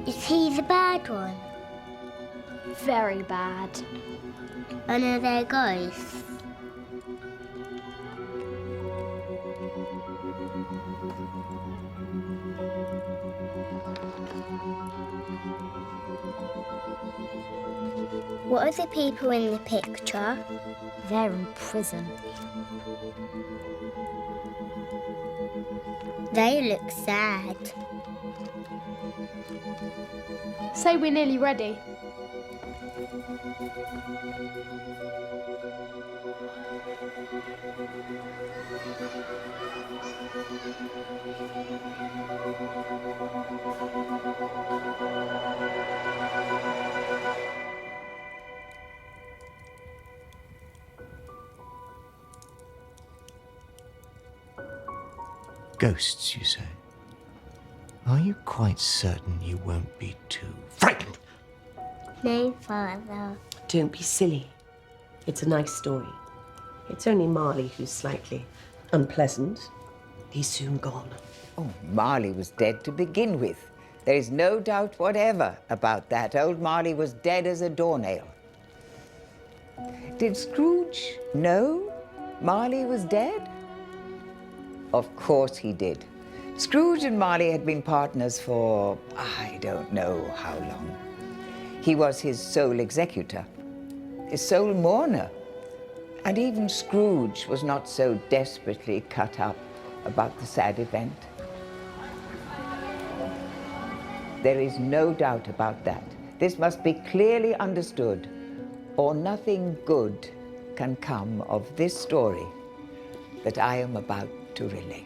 Is he the bad one? Very bad. And are there ghosts? What are the people in the picture? They're in prison. They look sad. Say we're nearly ready. Ghosts, you say? Are you quite certain you won't be too frightened? No, Father. Don't be silly. It's a nice story. It's only Marley who's slightly unpleasant. He's soon gone. Oh, Marley was dead to begin with. There is no doubt whatever about that. Old Marley was dead as a doornail. Did Scrooge know Marley was dead? Of course he did. Scrooge and Marley had been partners for, I don't know how long. He was his sole executor, his sole mourner. And even Scrooge was not so desperately cut up about the sad event. There is no doubt about that. This must be clearly understood, or nothing good can come of this story that I am about to relate.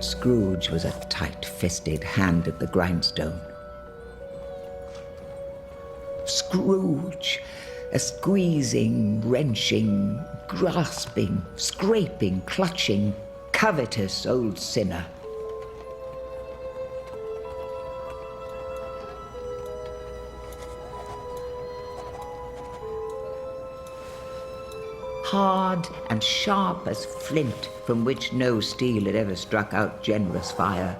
Scrooge was a tight-fisted hand at the grindstone. Scrooge, a squeezing, wrenching, grasping, scraping, clutching, covetous old sinner. Hard and sharp as flint, from which no steel had ever struck out generous fire.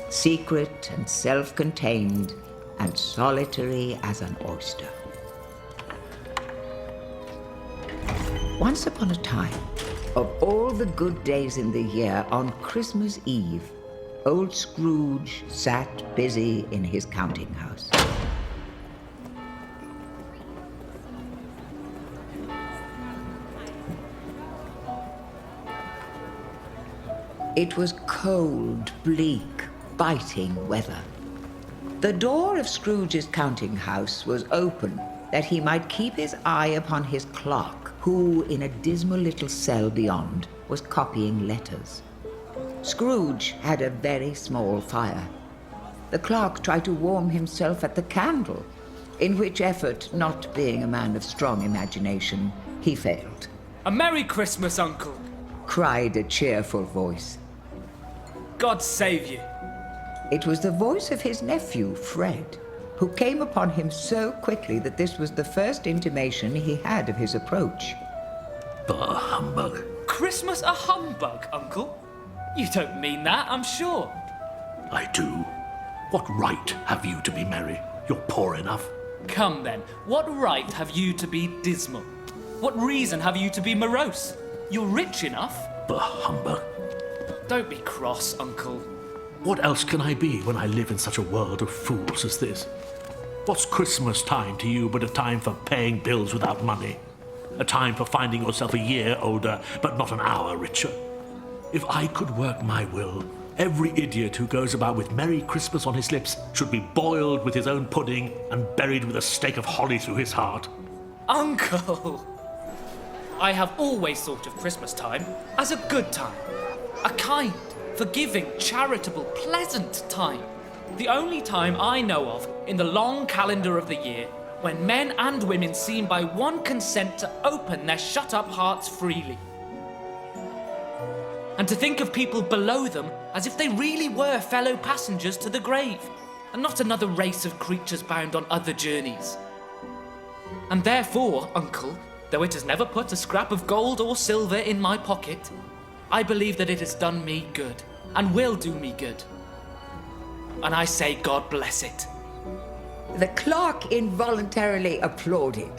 Secret and self-contained and solitary as an oyster. Once upon a time, of all the good days in the year, on Christmas Eve, old Scrooge sat busy in his counting house. It was cold, bleak, biting weather. The door of Scrooge's counting house was open that he might keep his eye upon his clerk, who, in a dismal little cell beyond, was copying letters. Scrooge had a very small fire. The clerk tried to warm himself at the candle, in which effort, not being a man of strong imagination, he failed. A Merry Christmas, Uncle! Cried a cheerful voice. God save you! It was the voice of his nephew, Fred, who came upon him so quickly that this was the first intimation he had of his approach. Bah, humbug. Christmas a humbug, Uncle? You don't mean that, I'm sure. I do. What right have you to be merry? You're poor enough. Come then, what right have you to be dismal? What reason have you to be morose? You're rich enough. Bah, humbug. Don't be cross, Uncle. What else can I be when I live in such a world of fools as this? What's Christmas time to you but a time for paying bills without money? A time for finding yourself a year older, but not an hour richer? If I could work my will, every idiot who goes about with Merry Christmas on his lips should be boiled with his own pudding and buried with a stake of holly through his heart. Uncle! I have always thought of Christmas time as a good time. A kind, forgiving, charitable, pleasant time. The only time I know of in the long calendar of the year when men and women seem by one consent to open their shut-up hearts freely. And to think of people below them as if they really were fellow passengers to the grave, and not another race of creatures bound on other journeys. And therefore, Uncle, though it has never put a scrap of gold or silver in my pocket, I believe that it has done me good, and will do me good. And I say God bless it. The clerk involuntarily applauded,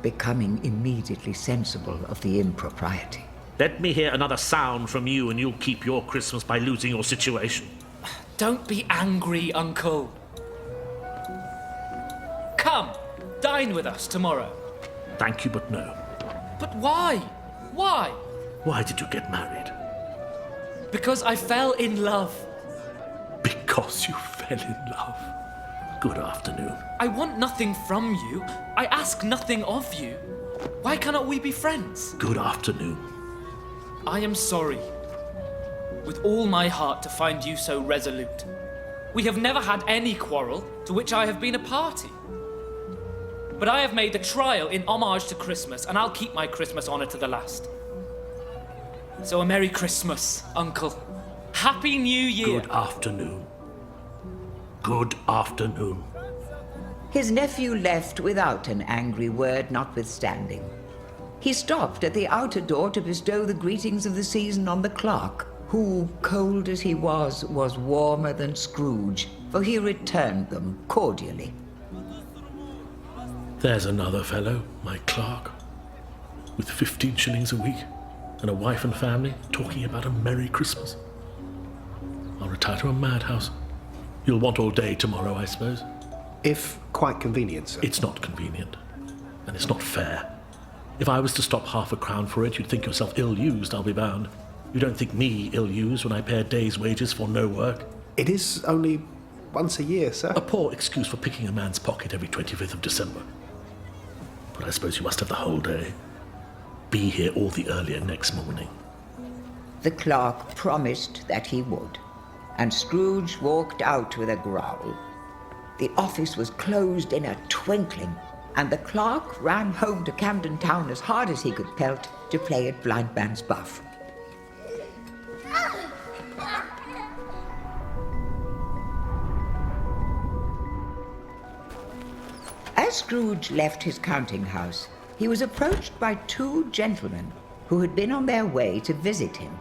becoming immediately sensible of the impropriety. Let me hear another sound from you and you'll keep your Christmas by losing your situation. Don't be angry, Uncle. Come, dine with us tomorrow. Thank you, but no. But why? Why? Why did you get married? Because I fell in love. Because you fell in love. Good afternoon. I want nothing from you. I ask nothing of you. Why cannot we be friends? Good afternoon. I am sorry, with all my heart, to find you so resolute. We have never had any quarrel to which I have been a party. But I have made the trial in homage to Christmas, and I'll keep my Christmas honour to the last. So a Merry Christmas, Uncle. Happy New Year. Good afternoon. Good afternoon. His nephew left without an angry word notwithstanding. He stopped at the outer door to bestow the greetings of the season on the clerk, who, cold as he was warmer than Scrooge, for he returned them cordially. There's another fellow, my clerk, with 15 shillings a week and a wife and family, talking about a Merry Christmas. I'll retire to a madhouse. You'll want all day tomorrow, I suppose. If quite convenient, sir. It's not convenient, and it's not fair. If I was to stop half a crown for it, you'd think yourself ill-used, I'll be bound. You don't think me ill-used when I pay a day's wages for no work? It is only once a year, sir. A poor excuse for picking a man's pocket every 25th of December. But I suppose you must have the whole day. Be here all the earlier next morning. The clerk promised that he would, and Scrooge walked out with a growl. The office was closed in a twinkling, and the clerk ran home to Camden Town as hard as he could pelt to play at blind man's buff. As Scrooge left his counting house, he was approached by two gentlemen who had been on their way to visit him.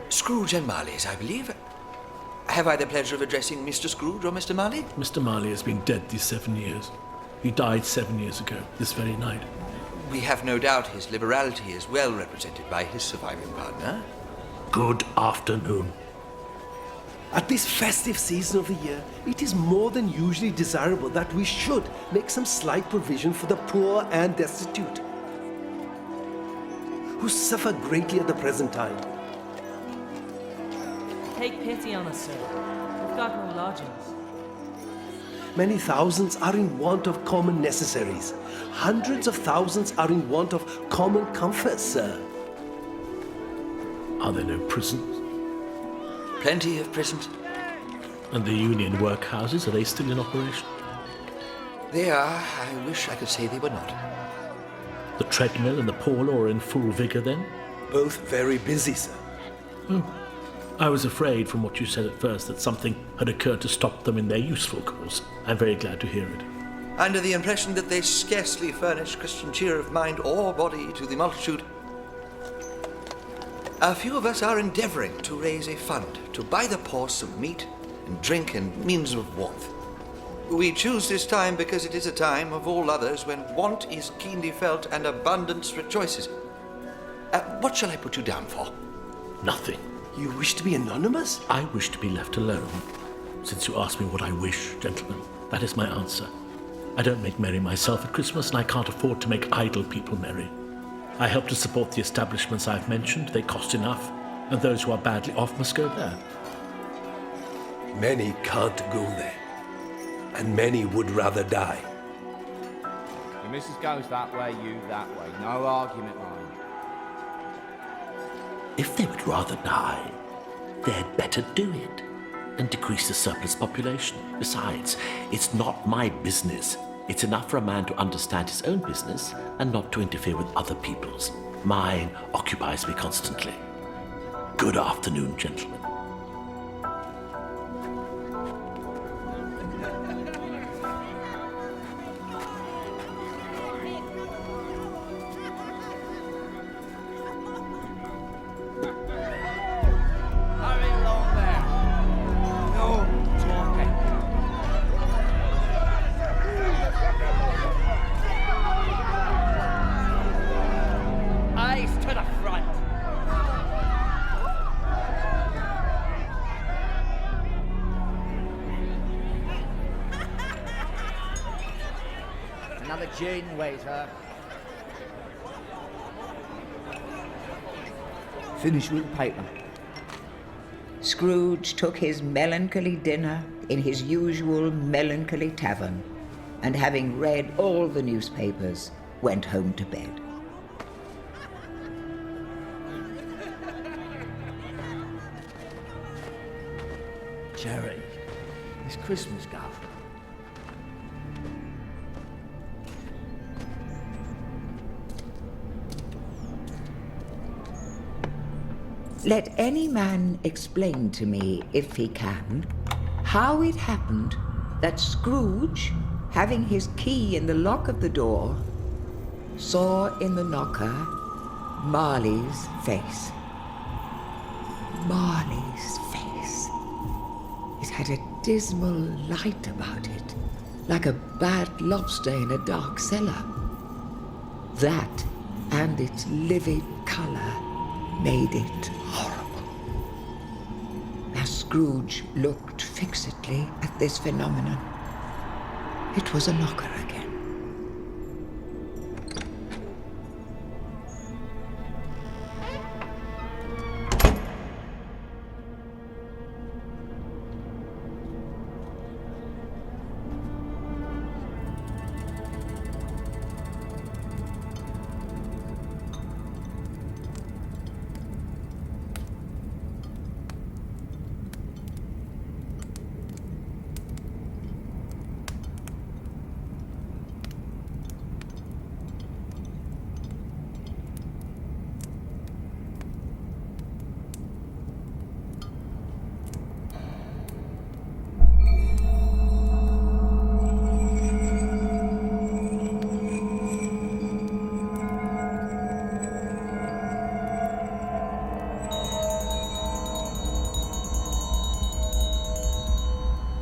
Scrooge and Marley's, I believe. Have I the pleasure of addressing Mr. Scrooge or Mr. Marley? Mr. Marley has been dead these 7 years. He died 7 years ago, this very night. We have no doubt his liberality is well represented by his surviving partner. Good afternoon. At this festive season of the year, it is more than usually desirable that we should make some slight provision for the poor and destitute, who suffer greatly at the present time. Take pity on us, sir. We've got no lodgings. Many thousands are in want of common necessaries. Hundreds of thousands are in want of common comforts, sir. Are there no prisons? Plenty of prisons. And the union workhouses, are they still in operation? They are. I wish I could say they were not. The treadmill and the poor law are in full vigour then? Both very busy, sir. I was afraid from what you said at first that something had occurred to stop them in their useful course. I'm very glad to hear it. Under the impression that they scarcely furnish Christian cheer of mind or body to the multitude, a few of us are endeavouring to raise a fund to buy the poor some meat and drink and means of warmth. We choose this time because it is a time of all others when want is keenly felt and abundance rejoices. What shall I put you down for? Nothing. You wish to be anonymous? I wish to be left alone. Since you ask me what I wish, gentlemen, that is my answer. I don't make merry myself at Christmas, and I can't afford to make idle people merry. I help to support the establishments I've mentioned. They cost enough, and those who are badly off must go there. Many can't go there, and many would rather die. Your missus goes that way, you that way. No argument, mind. If they would rather die, they'd better do it and decrease the surplus population. Besides, it's not my business. It's enough for a man to understand his own business and not to interfere with other people's. Mine occupies me constantly. Good afternoon, gentlemen. Hurry along there. No talking. Eyes to the front. Another gin, waiter. Finish with the paper. Scrooge took his melancholy dinner in his usual melancholy tavern, and having read all the newspapers, went home to bed. Jerry, it's Christmas, Gov. Let any man explain to me, if he can, how it happened that Scrooge, having his key in the lock of the door, saw in the knocker Marley's face. Marley's face. It had a dismal light about it, like a bad lobster in a dark cellar. That and its livid color made it horrible. As Scrooge looked fixedly at this phenomenon, it was a knocker again.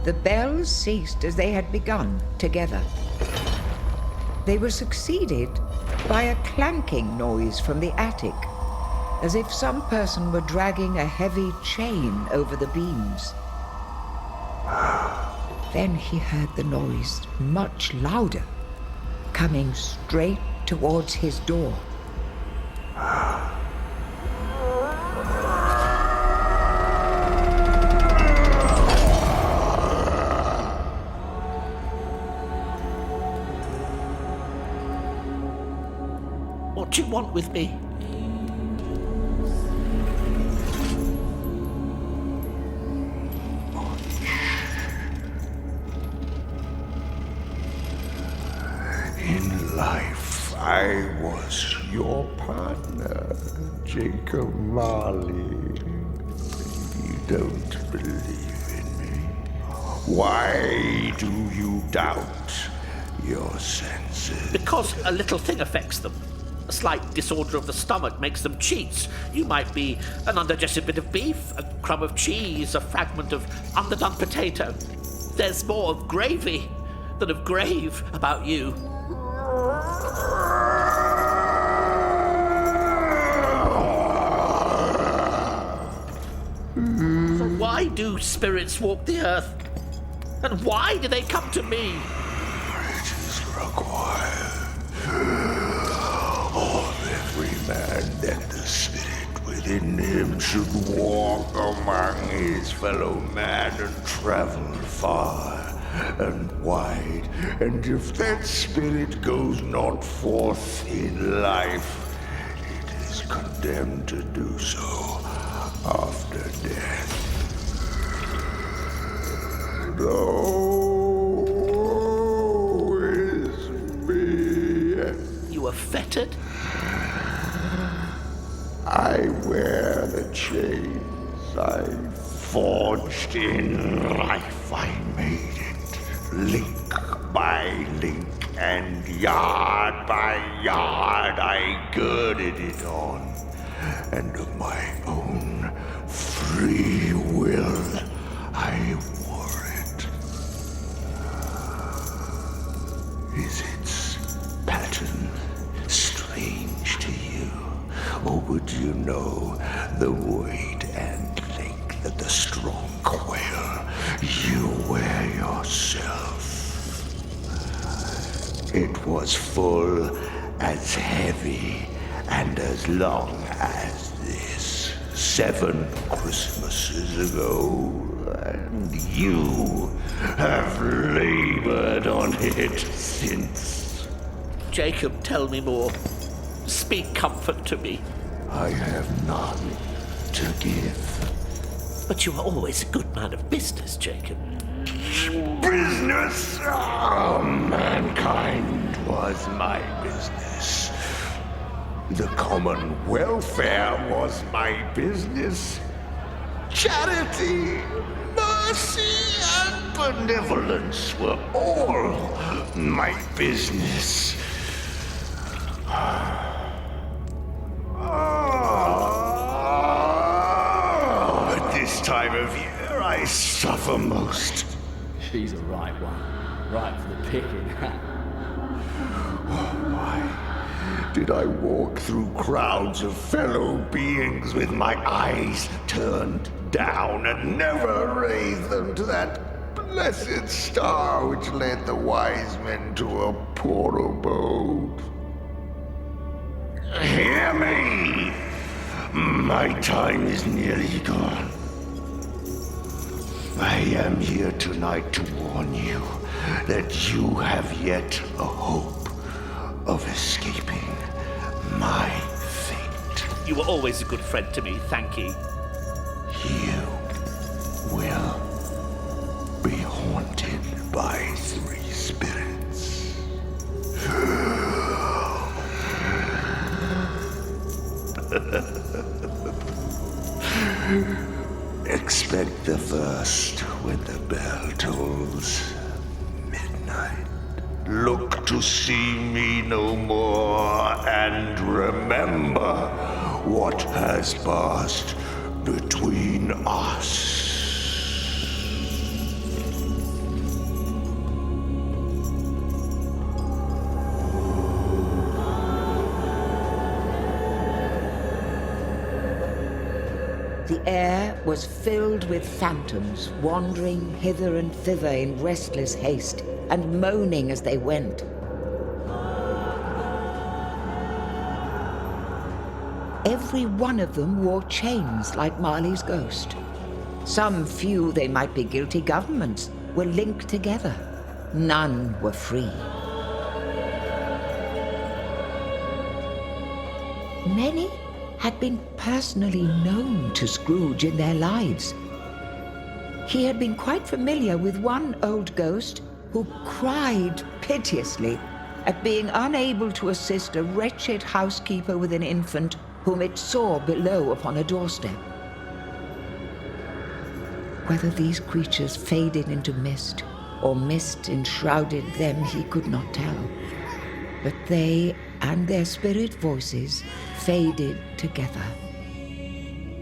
The bells ceased as they had begun, together. They were succeeded by a clanking noise from the attic, as if some person were dragging a heavy chain over the beams. Then he heard the noise much louder, coming straight towards his door. What do you want with me? In life, I was your partner, Jacob Marley. You don't believe in me. Why do you doubt your senses? Because a little thing affects them. A slight disorder of the stomach makes them cheats. You might be an undigested bit of beef, a crumb of cheese, a fragment of underdone potato. There's more of gravy than of grave about you. So why do spirits walk the earth? And why do they come to me? It is required of every man that the spirit within him should walk among his fellow man and travel far and wide. And if that spirit goes not forth in life, it is condemned to do so after death. Woe is me. You are fettered? I wear the chains I forged in life. I made it link by link and yard by yard. I girded it on, and of my own free will I wore it. Is its pattern strange to you? Or would you know the weight and length of the strong coil you wear yourself? It was full as heavy and as long as this 7 Christmases ago, and you have labored on it since. Jacob, tell me more. Speak comfort to me. I have none to give. But you are always a good man of business, Jacob. Business? Oh, mankind was my business. The common welfare was my business. Charity, mercy, and benevolence were all my business. At this time of year, I suffer most. She's a right one. Right for the picking. Why did I walk through crowds of fellow beings with my eyes turned down and never raise them to that blessed star which led the wise men to a poor abode? Hear me! My time is nearly gone. I am here tonight to warn you that you have yet a hope of escaping my fate. You were always a good friend to me, thank you. You will be haunted by 3 spirits. Expect the first when the bell tolls midnight. Look to see me no more, and remember what has passed between us. The air was filled with phantoms, wandering hither and thither in restless haste, and moaning as they went. Every one of them wore chains like Marley's ghost. Some few, they might be guilty governments, were linked together. None were free. Many had been personally known to Scrooge in their lives. He had been quite familiar with one old ghost who cried piteously at being unable to assist a wretched housekeeper with an infant whom it saw below upon a doorstep. Whether these creatures faded into mist, or mist enshrouded them, he could not tell. But they and their spirit voices faded together,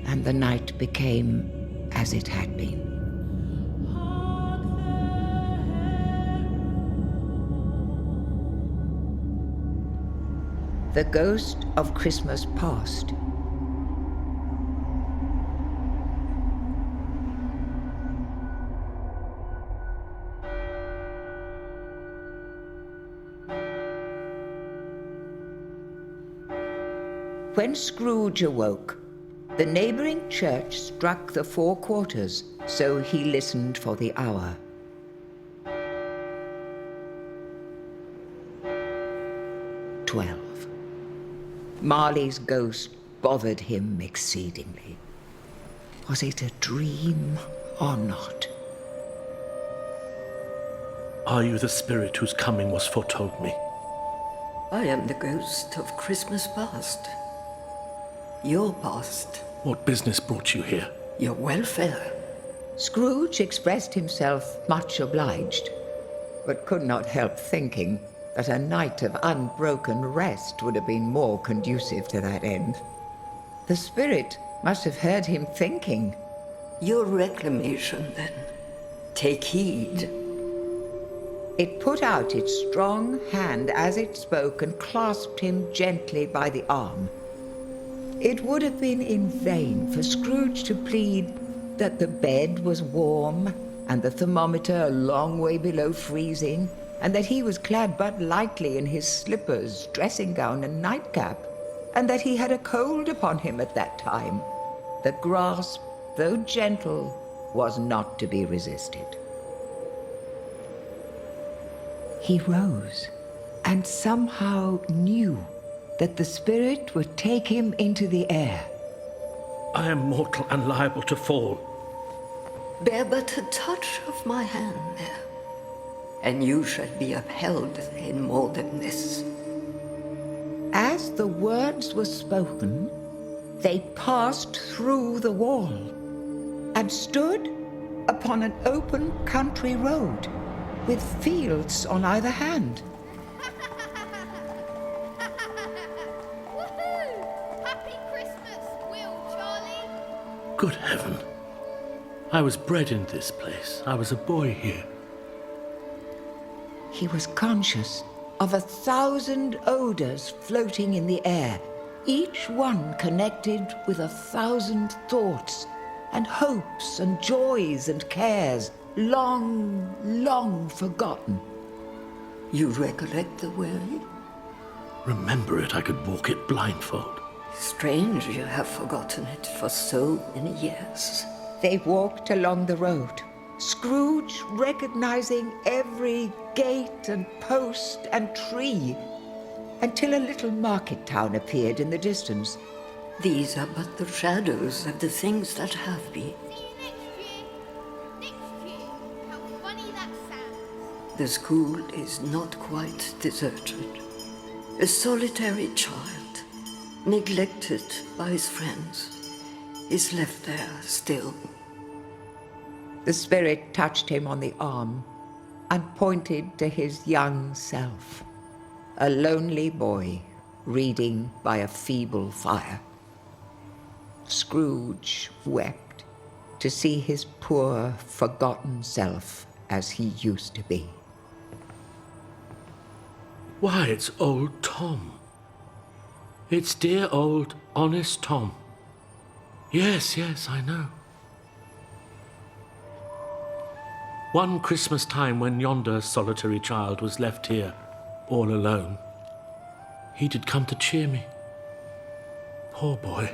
and the night became as it had been. The Ghost of Christmas Past. When Scrooge awoke, the neighboring church struck the 4 quarters, so he listened for the hour. "12. Marley's ghost bothered him exceedingly. Was it a dream or not? Are you the spirit whose coming was foretold me? I am the ghost of Christmas past. Your past. What business brought you here? Your welfare. Scrooge expressed himself much obliged, but could not help thinking that a night of unbroken rest would have been more conducive to that end. The spirit must have heard him thinking. Your reclamation, then. Take heed. It put out its strong hand as it spoke and clasped him gently by the arm. It would have been in vain for Scrooge to plead that the bed was warm and the thermometer a long way below freezing, and that he was clad but lightly in his slippers, dressing gown, and nightcap, and that he had a cold upon him at that time. The grasp, though gentle, was not to be resisted. He rose, and somehow knew that the spirit would take him into the air. I am mortal and liable to fall. Bear but a touch of my hand there, and you shall be upheld in more than this. As the words were spoken, they passed through the wall and stood upon an open country road with fields on either hand. Happy Christmas, Will, Charlie. Good heaven. I was bred in this place. I was a boy here. He was conscious of 1,000 odors floating in the air, each one connected with 1,000 thoughts and hopes and joys and cares, long, long forgotten. You recollect the way? Remember it, I could walk it blindfold. Strange you have forgotten it for so many years. They walked along the road, Scrooge recognizing every gate and post and tree, until a little market town appeared in the distance. These are but the shadows of the things that have been. The school is not quite deserted. A solitary child, neglected by his friends, is left there still. The spirit touched him on the arm and pointed to his young self, a lonely boy reading by a feeble fire. Scrooge wept to see his poor, forgotten self as he used to be. Why, it's old Tom. It's dear old, honest Tom. Yes, I know. One Christmas time when yonder solitary child was left here, all alone, he did come to cheer me. Poor boy.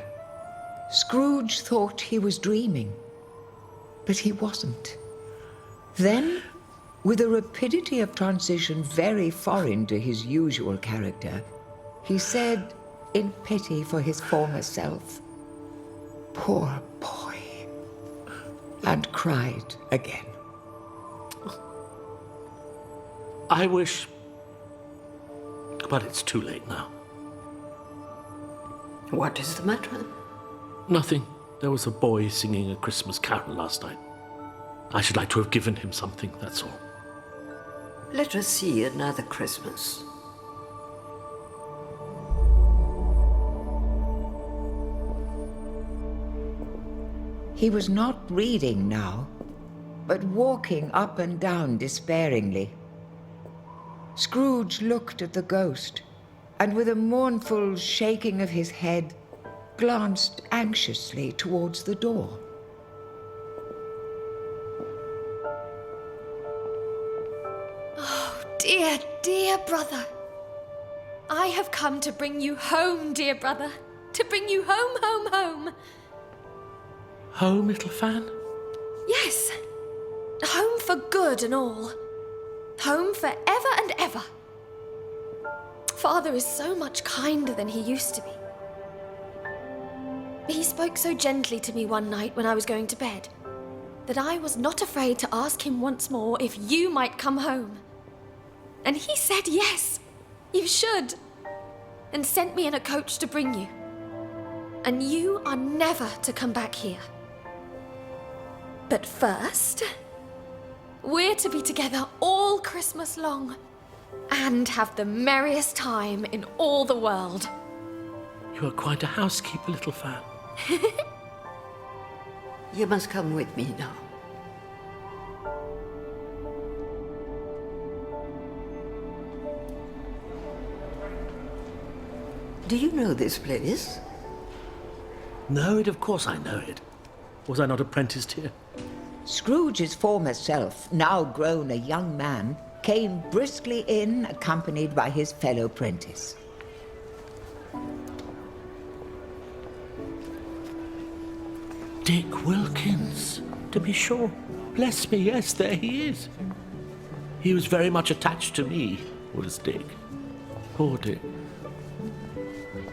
Scrooge thought he was dreaming, but he wasn't. Then, with a rapidity of transition very foreign to his usual character, he said, in pity for his former self, "Poor boy," and cried again. I wish... But it's too late now. What is the matter? Nothing. There was a boy singing a Christmas carol last night. I should like to have given him something, that's all. Let us see another Christmas. He was not reading now, but walking up and down despairingly. Scrooge looked at the ghost, and with a mournful shaking of his head, glanced anxiously towards the door. Oh, dear, dear brother. I have come to bring you home, dear brother. To bring you home, home, home. Home, little fan? Yes. Home for good and all. Home for ever and ever. Father is so much kinder than he used to be. He spoke so gently to me one night when I was going to bed that I was not afraid to ask him once more if you might come home. And he said yes, you should, and sent me in a coach to bring you. And you are never to come back here. But first, we're to be together all Christmas long and have the merriest time in all the world. You are quite a housekeeper, little fan. You must come with me now. Do you know this place? Know it, of course I know it. Was I not apprenticed here? Scrooge's former self, now grown a young man, came briskly in, accompanied by his fellow prentice. Dick Wilkins, to be sure. Bless me, yes, there he is. He was very much attached to me, was Dick. Poor Dick.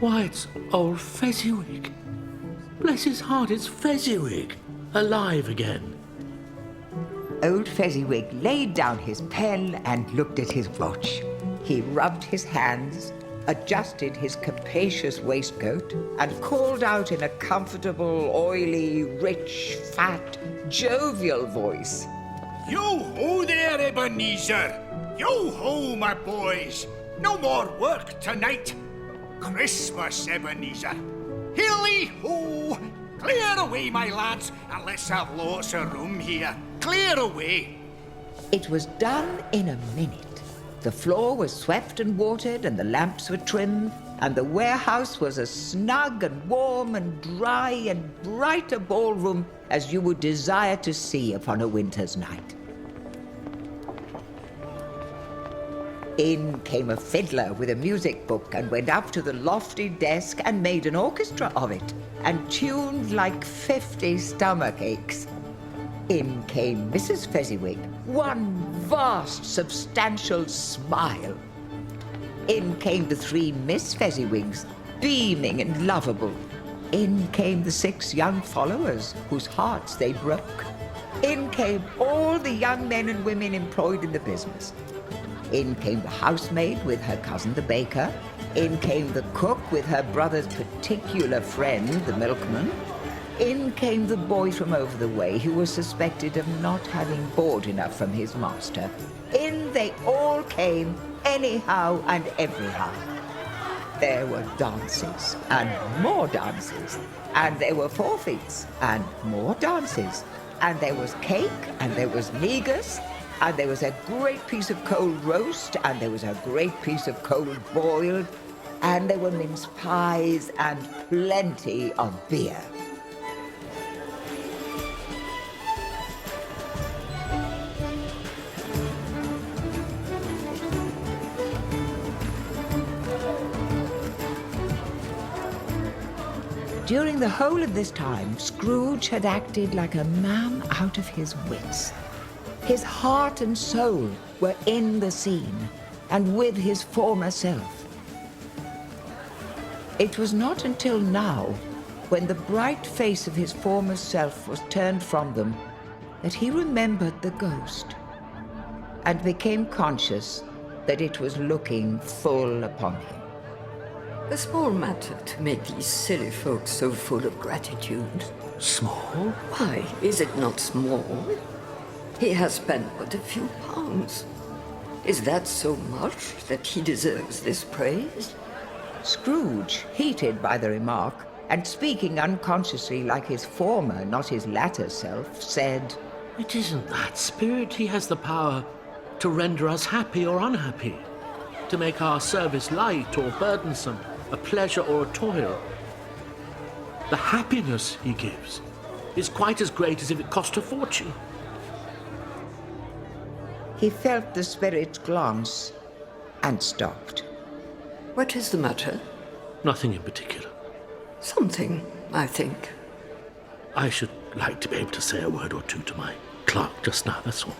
Why, it's old Fezziwig. Bless his heart, it's Fezziwig, alive again. Old Fezziwig laid down his pen and looked at his watch. He rubbed his hands, adjusted his capacious waistcoat, and called out in a comfortable, oily, rich, fat, jovial voice. Yo-ho there, Ebenezer! Yo-ho, my boys! No more work tonight. Christmas, Ebenezer. Hilly-ho! Clear away, my lads, and let's have lots of room here. Clear away. It was done in a minute. The floor was swept and watered, and the lamps were trimmed, and the warehouse was as snug and warm and dry and bright a ballroom as you would desire to see upon a winter's night. In came a fiddler with a music book and went up to the lofty desk and made an orchestra of it and tuned like 50 stomach aches. In came Mrs. Fezziwig, one vast, substantial smile. In came the 3 Miss Fezziwigs, beaming and lovable. In came the 6 young followers, whose hearts they broke. In came all the young men and women employed in the business. In came the housemaid with her cousin the baker. In came the cook with her brother's particular friend, the milkman. In came the boy from over the way who was suspected of not having board enough from his master. In they all came, anyhow and everyhow. There were dances, and more dances, and there were forfeits, and more dances, and there was cake, and there was negus, and there was a great piece of cold roast, and there was a great piece of cold boiled, and there were mince pies, and plenty of beer. During the whole of this time, Scrooge had acted like a man out of his wits. His heart and soul were in the scene, and with his former self. It was not until now, when the bright face of his former self was turned from them, that he remembered the ghost, and became conscious that it was looking full upon him. A small matter to make these silly folks so full of gratitude. Small? Why, is it not small? He has spent but a few pounds. Is that so much that he deserves this praise? Scrooge, heated by the remark, and speaking unconsciously like his former, not his latter self, said, "It isn't that, Spirit. He has the power to render us happy or unhappy, to make our service light or burdensome, a pleasure or a toil. The happiness he gives is quite as great as if it cost a fortune." He felt the spirit's glance and stopped. What is the matter? Nothing in particular. Something, I think. I should like to be able to say a word or two to my clerk just now, that's all.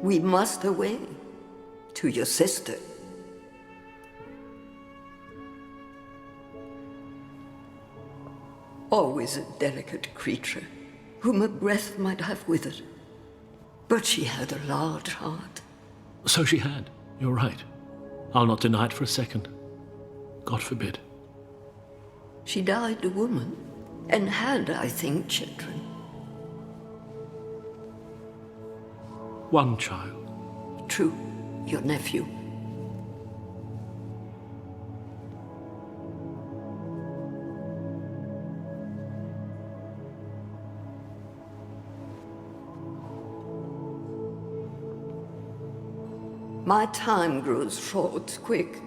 We must away to your sister. Always a delicate creature, whom a breath might have withered. But she had a large heart. So she had. You're right. I'll not deny it for a second. God forbid. She died a woman, and had, I think, children. One child. True, your nephew. My time grows short, quick.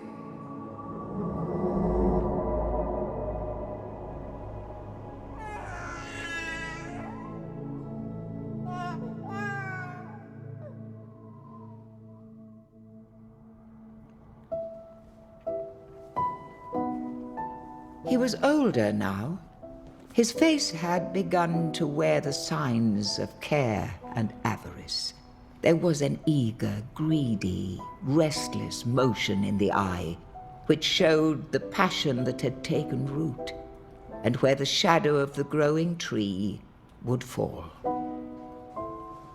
He was older now. His face had begun to wear the signs of care and avarice. There was an eager, greedy, restless motion in the eye, which showed the passion that had taken root, and where the shadow of the growing tree would fall.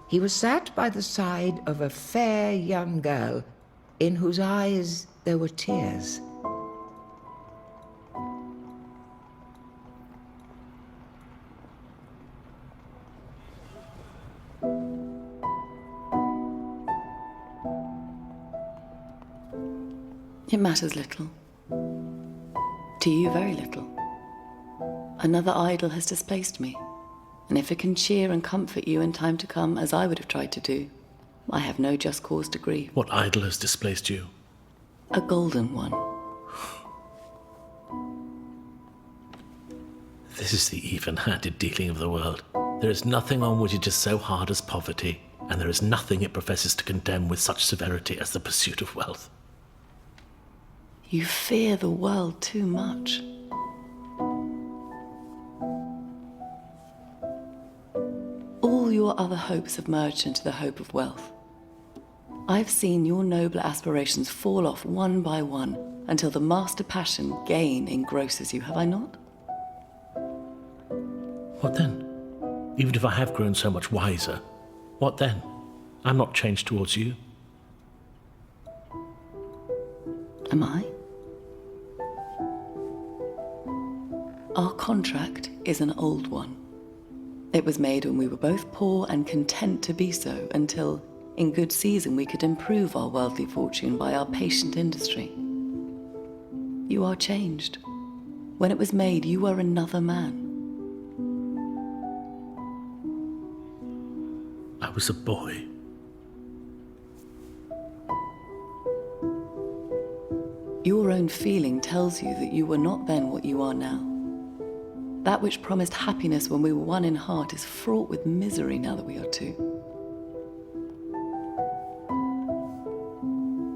He was sat by the side of a fair young girl, in whose eyes there were tears. It matters little. To you, very little. Another idol has displaced me, and if it can cheer and comfort you in time to come, as I would have tried to do, I have no just cause to grieve. What idol has displaced you? A golden one. This is the even-handed dealing of the world. There is nothing on which it is so hard as poverty, and there is nothing it professes to condemn with such severity as the pursuit of wealth. You fear the world too much. All your other hopes have merged into the hope of wealth. I've seen your nobler aspirations fall off one by one until the master passion, gain, engrosses you, have I not? What then? Even if I have grown so much wiser, what then? I'm not changed towards you. Am I? Our contract is an old one. It was made when we were both poor and content to be so, until, in good season, we could improve our worldly fortune by our patient industry. You are changed. When it was made, you were another man. I was a boy. Your own feeling tells you that you were not then what you are now. That which promised happiness when we were one in heart is fraught with misery now that we are two.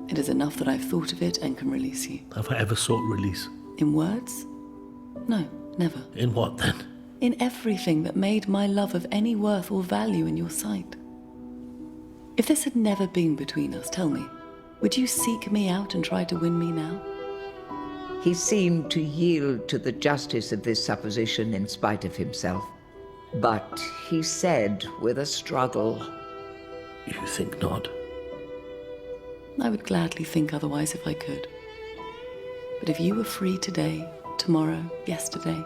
It is enough that I've thought of it and can release you. Have I ever sought release? In words? No, never. In what then? In everything that made my love of any worth or value in your sight. If this had never been between us, tell me, would you seek me out and try to win me now? He seemed to yield to the justice of this supposition in spite of himself. But he said with a struggle, You think not? I would gladly think otherwise if I could. But if you were free today, tomorrow, yesterday,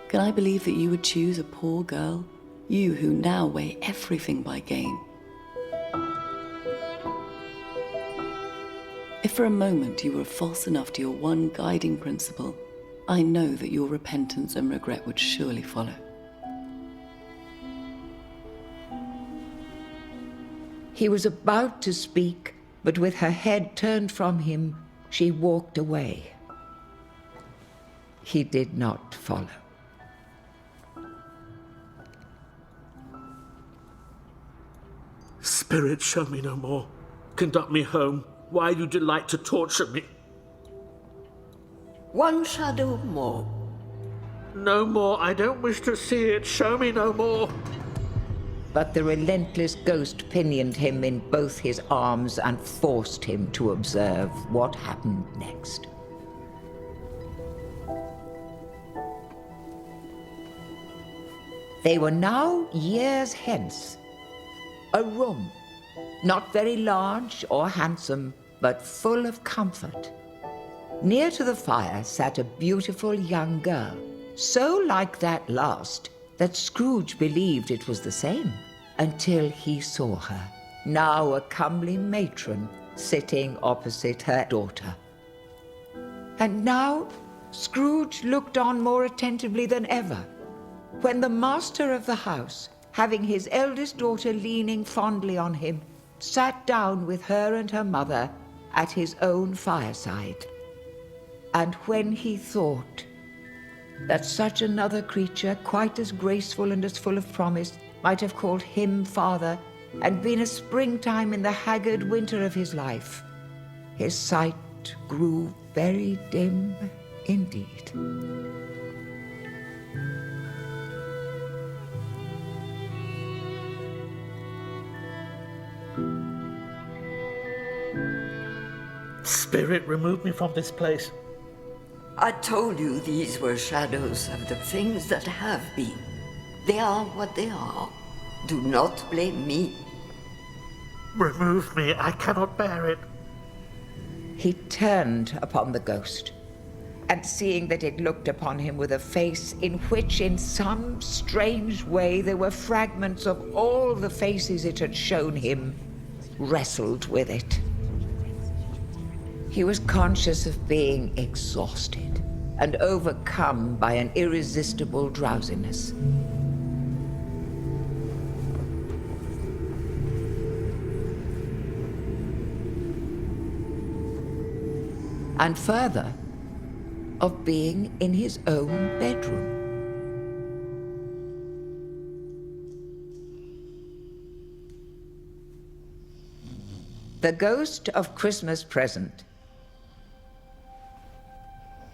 can I believe that you would choose a poor girl, you who now weigh everything by gain? If for a moment you were false enough to your one guiding principle, I know that your repentance and regret would surely follow. He was about to speak, but with her head turned from him, she walked away. He did not follow. Spirit, show me no more. Conduct me home. Why you delight to torture me? One shadow more. No more. I don't wish to see it. Show me no more. But the relentless ghost pinioned him in both his arms and forced him to observe what happened next. They were now years hence. A room, not very large or handsome, but full of comfort. Near to the fire sat a beautiful young girl, so like that last that Scrooge believed it was the same, until he saw her, now a comely matron, sitting opposite her daughter. And now Scrooge looked on more attentively than ever, when the master of the house, having his eldest daughter leaning fondly on him, sat down with her and her mother at his own fireside. And when he thought that such another creature, quite as graceful and as full of promise, might have called him father and been a springtime in the haggard winter of his life, his sight grew very dim indeed. Spirit, remove me from this place. I told you these were shadows of the things that have been. They are what they are. Do not blame me. Remove me. I cannot bear it. He turned upon the ghost, and seeing that it looked upon him with a face in which in some strange way there were fragments of all the faces it had shown him, wrestled with it. He was conscious of being exhausted and overcome by an irresistible drowsiness. And further, of being in his own bedroom. The ghost of Christmas present.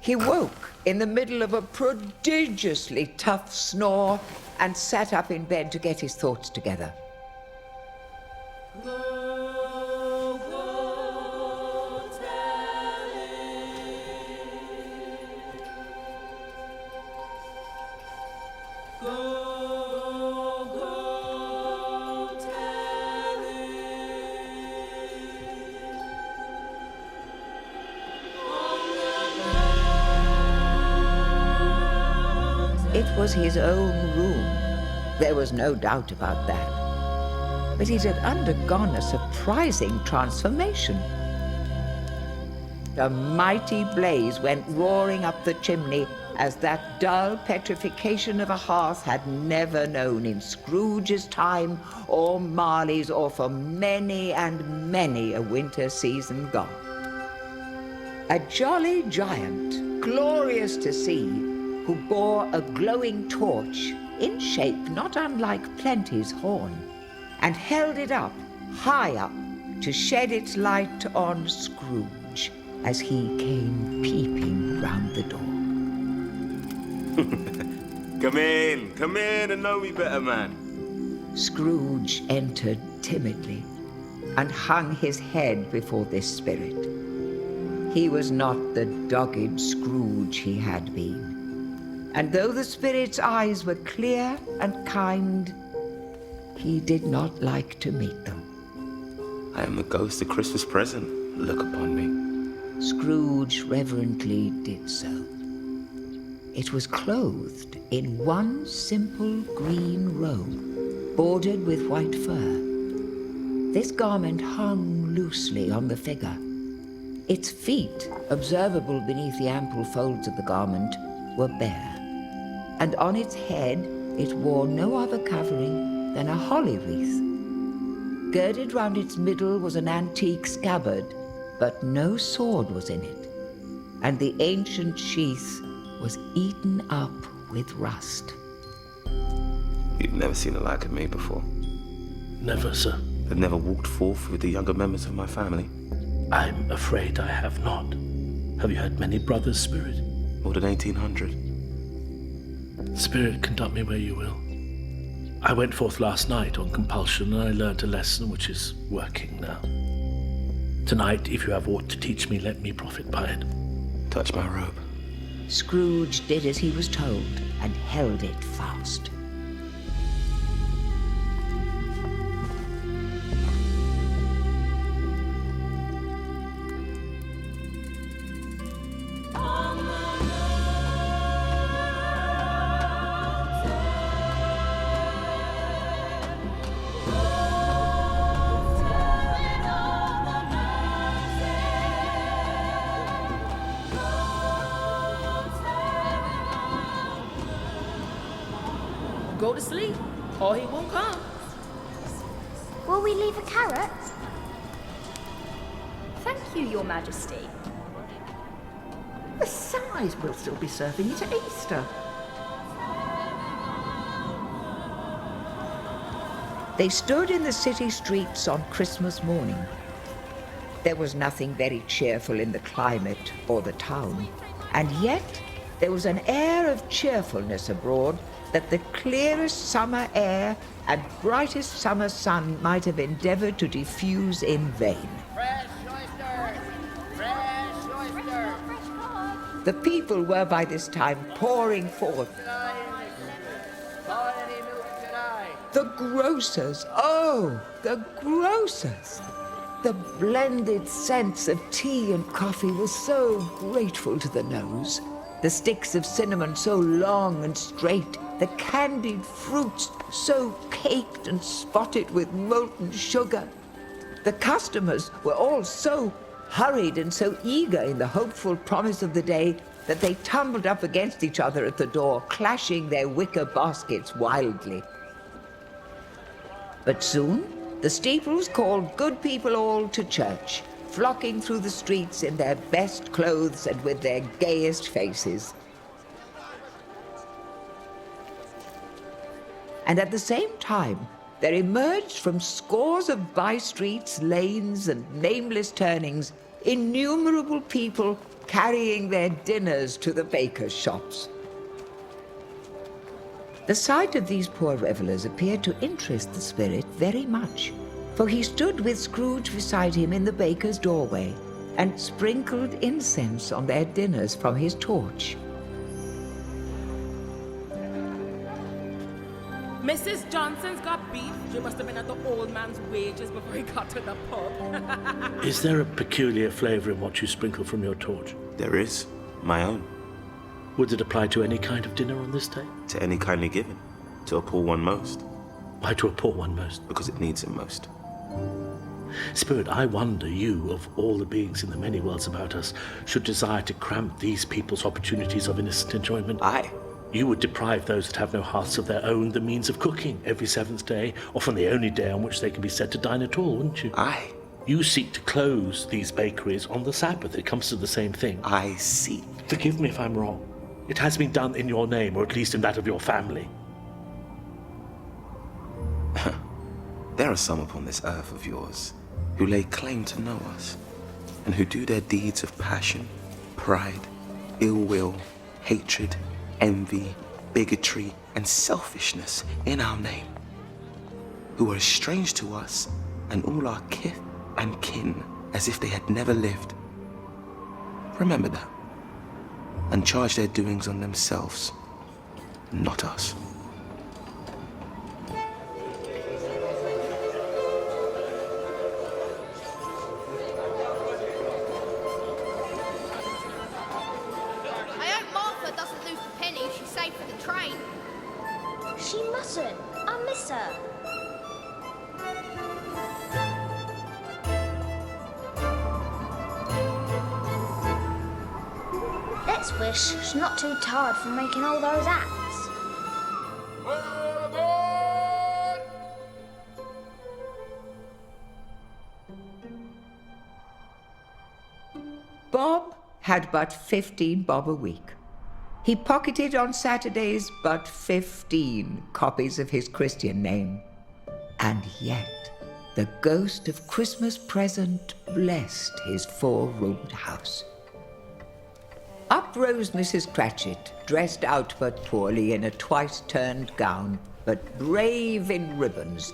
He woke in the middle of a prodigiously tough snore and sat up in bed to get his thoughts together. It was his own room. There was no doubt about that. But it had undergone a surprising transformation. A mighty blaze went roaring up the chimney as that dull petrification of a hearth had never known in Scrooge's time or Marley's or for many and many a winter season gone. A jolly giant, glorious to see, who bore a glowing torch in shape not unlike Plenty's horn, and held it up, high up, to shed its light on Scrooge as he came peeping round the door. Come in and know me better, man. Scrooge entered timidly and hung his head before this spirit. He was not the dogged Scrooge he had been, and though the spirit's eyes were clear and kind, he did not like to meet them. I am the ghost of Christmas present. Look upon me. Scrooge reverently did so. It was clothed in one simple green robe, bordered with white fur. This garment hung loosely on the figure. Its feet, observable beneath the ample folds of the garment, were bare, and on its head it wore no other covering than a holly wreath. Girded round its middle was an antique scabbard, but no sword was in it, and the ancient sheath was eaten up with rust. You've never seen the like of me before. Never, sir. I've never walked forth with the younger members of my family. I'm afraid I have not. Have you had many brothers, Spirit? More than 1,800. Spirit, conduct me where you will. I went forth last night on compulsion, and I learnt a lesson which is working now. Tonight, if you have aught to teach me, let me profit by it. Touch my robe. Scrooge did as he was told and held it fast. Go to sleep, or he won't come. Will we leave a carrot? Thank you, Your Majesty. Besides, we'll still be serving it at Easter. They stood in the city streets on Christmas morning. There was nothing very cheerful in the climate or the town, and yet there was an air of cheerfulness abroad that the clearest summer air and brightest summer sun might have endeavored to diffuse in vain. Fresh oysters! Fresh oysters! The people were by this time pouring forth. The grocers, oh, the grocers! The blended scents of tea and coffee were so grateful to the nose. The sticks of cinnamon so long and straight, the candied fruits so caked and spotted with molten sugar. The customers were all so hurried and so eager in the hopeful promise of the day that they tumbled up against each other at the door, clashing their wicker baskets wildly. But soon the steeples called good people all to church, flocking through the streets in their best clothes and with their gayest faces. And at the same time, there emerged from scores of by-streets, lanes, and nameless turnings innumerable people carrying their dinners to the bakers' shops. The sight of these poor revellers appeared to interest the spirit very much, for he stood with Scrooge beside him in the baker's doorway and sprinkled incense on their dinners from his torch. Mrs. Johnson's got beef. She must have been at the old man's wages before he got to the pub. Is there a peculiar flavour in what you sprinkle from your torch? There is. My own. Would it apply to any kind of dinner on this day? To any kind of giving. To a poor one most. Why to a poor one most? Because it needs it most. Spirit, I wonder you, of all the beings in the many worlds about us, should desire to cramp these people's opportunities of innocent enjoyment. Aye. You would deprive those that have no hearths of their own the means of cooking every seventh day, often the only day on which they can be said to dine at all, wouldn't you? Aye. You seek to close these bakeries on the Sabbath. It comes to the same thing. I see. Forgive me if I'm wrong. It has been done in your name, or at least in that of your family. There are some upon this earth of yours who lay claim to know us, and who do their deeds of passion, pride, ill will, hatred, envy, bigotry, and selfishness in our name, who are as strange to us and all our kith and kin as if they had never lived. Remember that, and charge their doings on themselves, not us. I hope Martha doesn't lose the penny she's saved for the train. She mustn't. I'll miss her. Let's wish she's not too tired from making all those acts. Bob had but 15 bob a week. He pocketed on Saturdays but 15 copies of his Christian name. And yet, the ghost of Christmas present blessed his four-roomed house. Up rose Mrs. Cratchit, dressed out but poorly in a twice-turned gown, but brave in ribbons.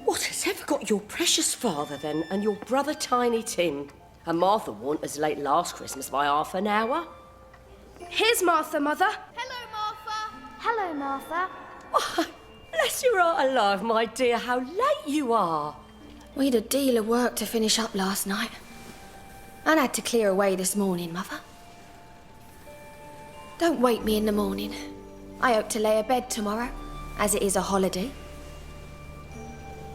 What has ever got your precious father, then, and your brother Tiny Tim? And Martha weren't as late last Christmas by half an hour. Here's Martha, Mother. Hello, Martha. Hello, Martha. Why, bless your heart alive, my dear, how late you are. We'd a deal of work to finish up last night. And had to clear away this morning, Mother. Don't wake me in the morning. I hope to lay abed tomorrow, as it is a holiday.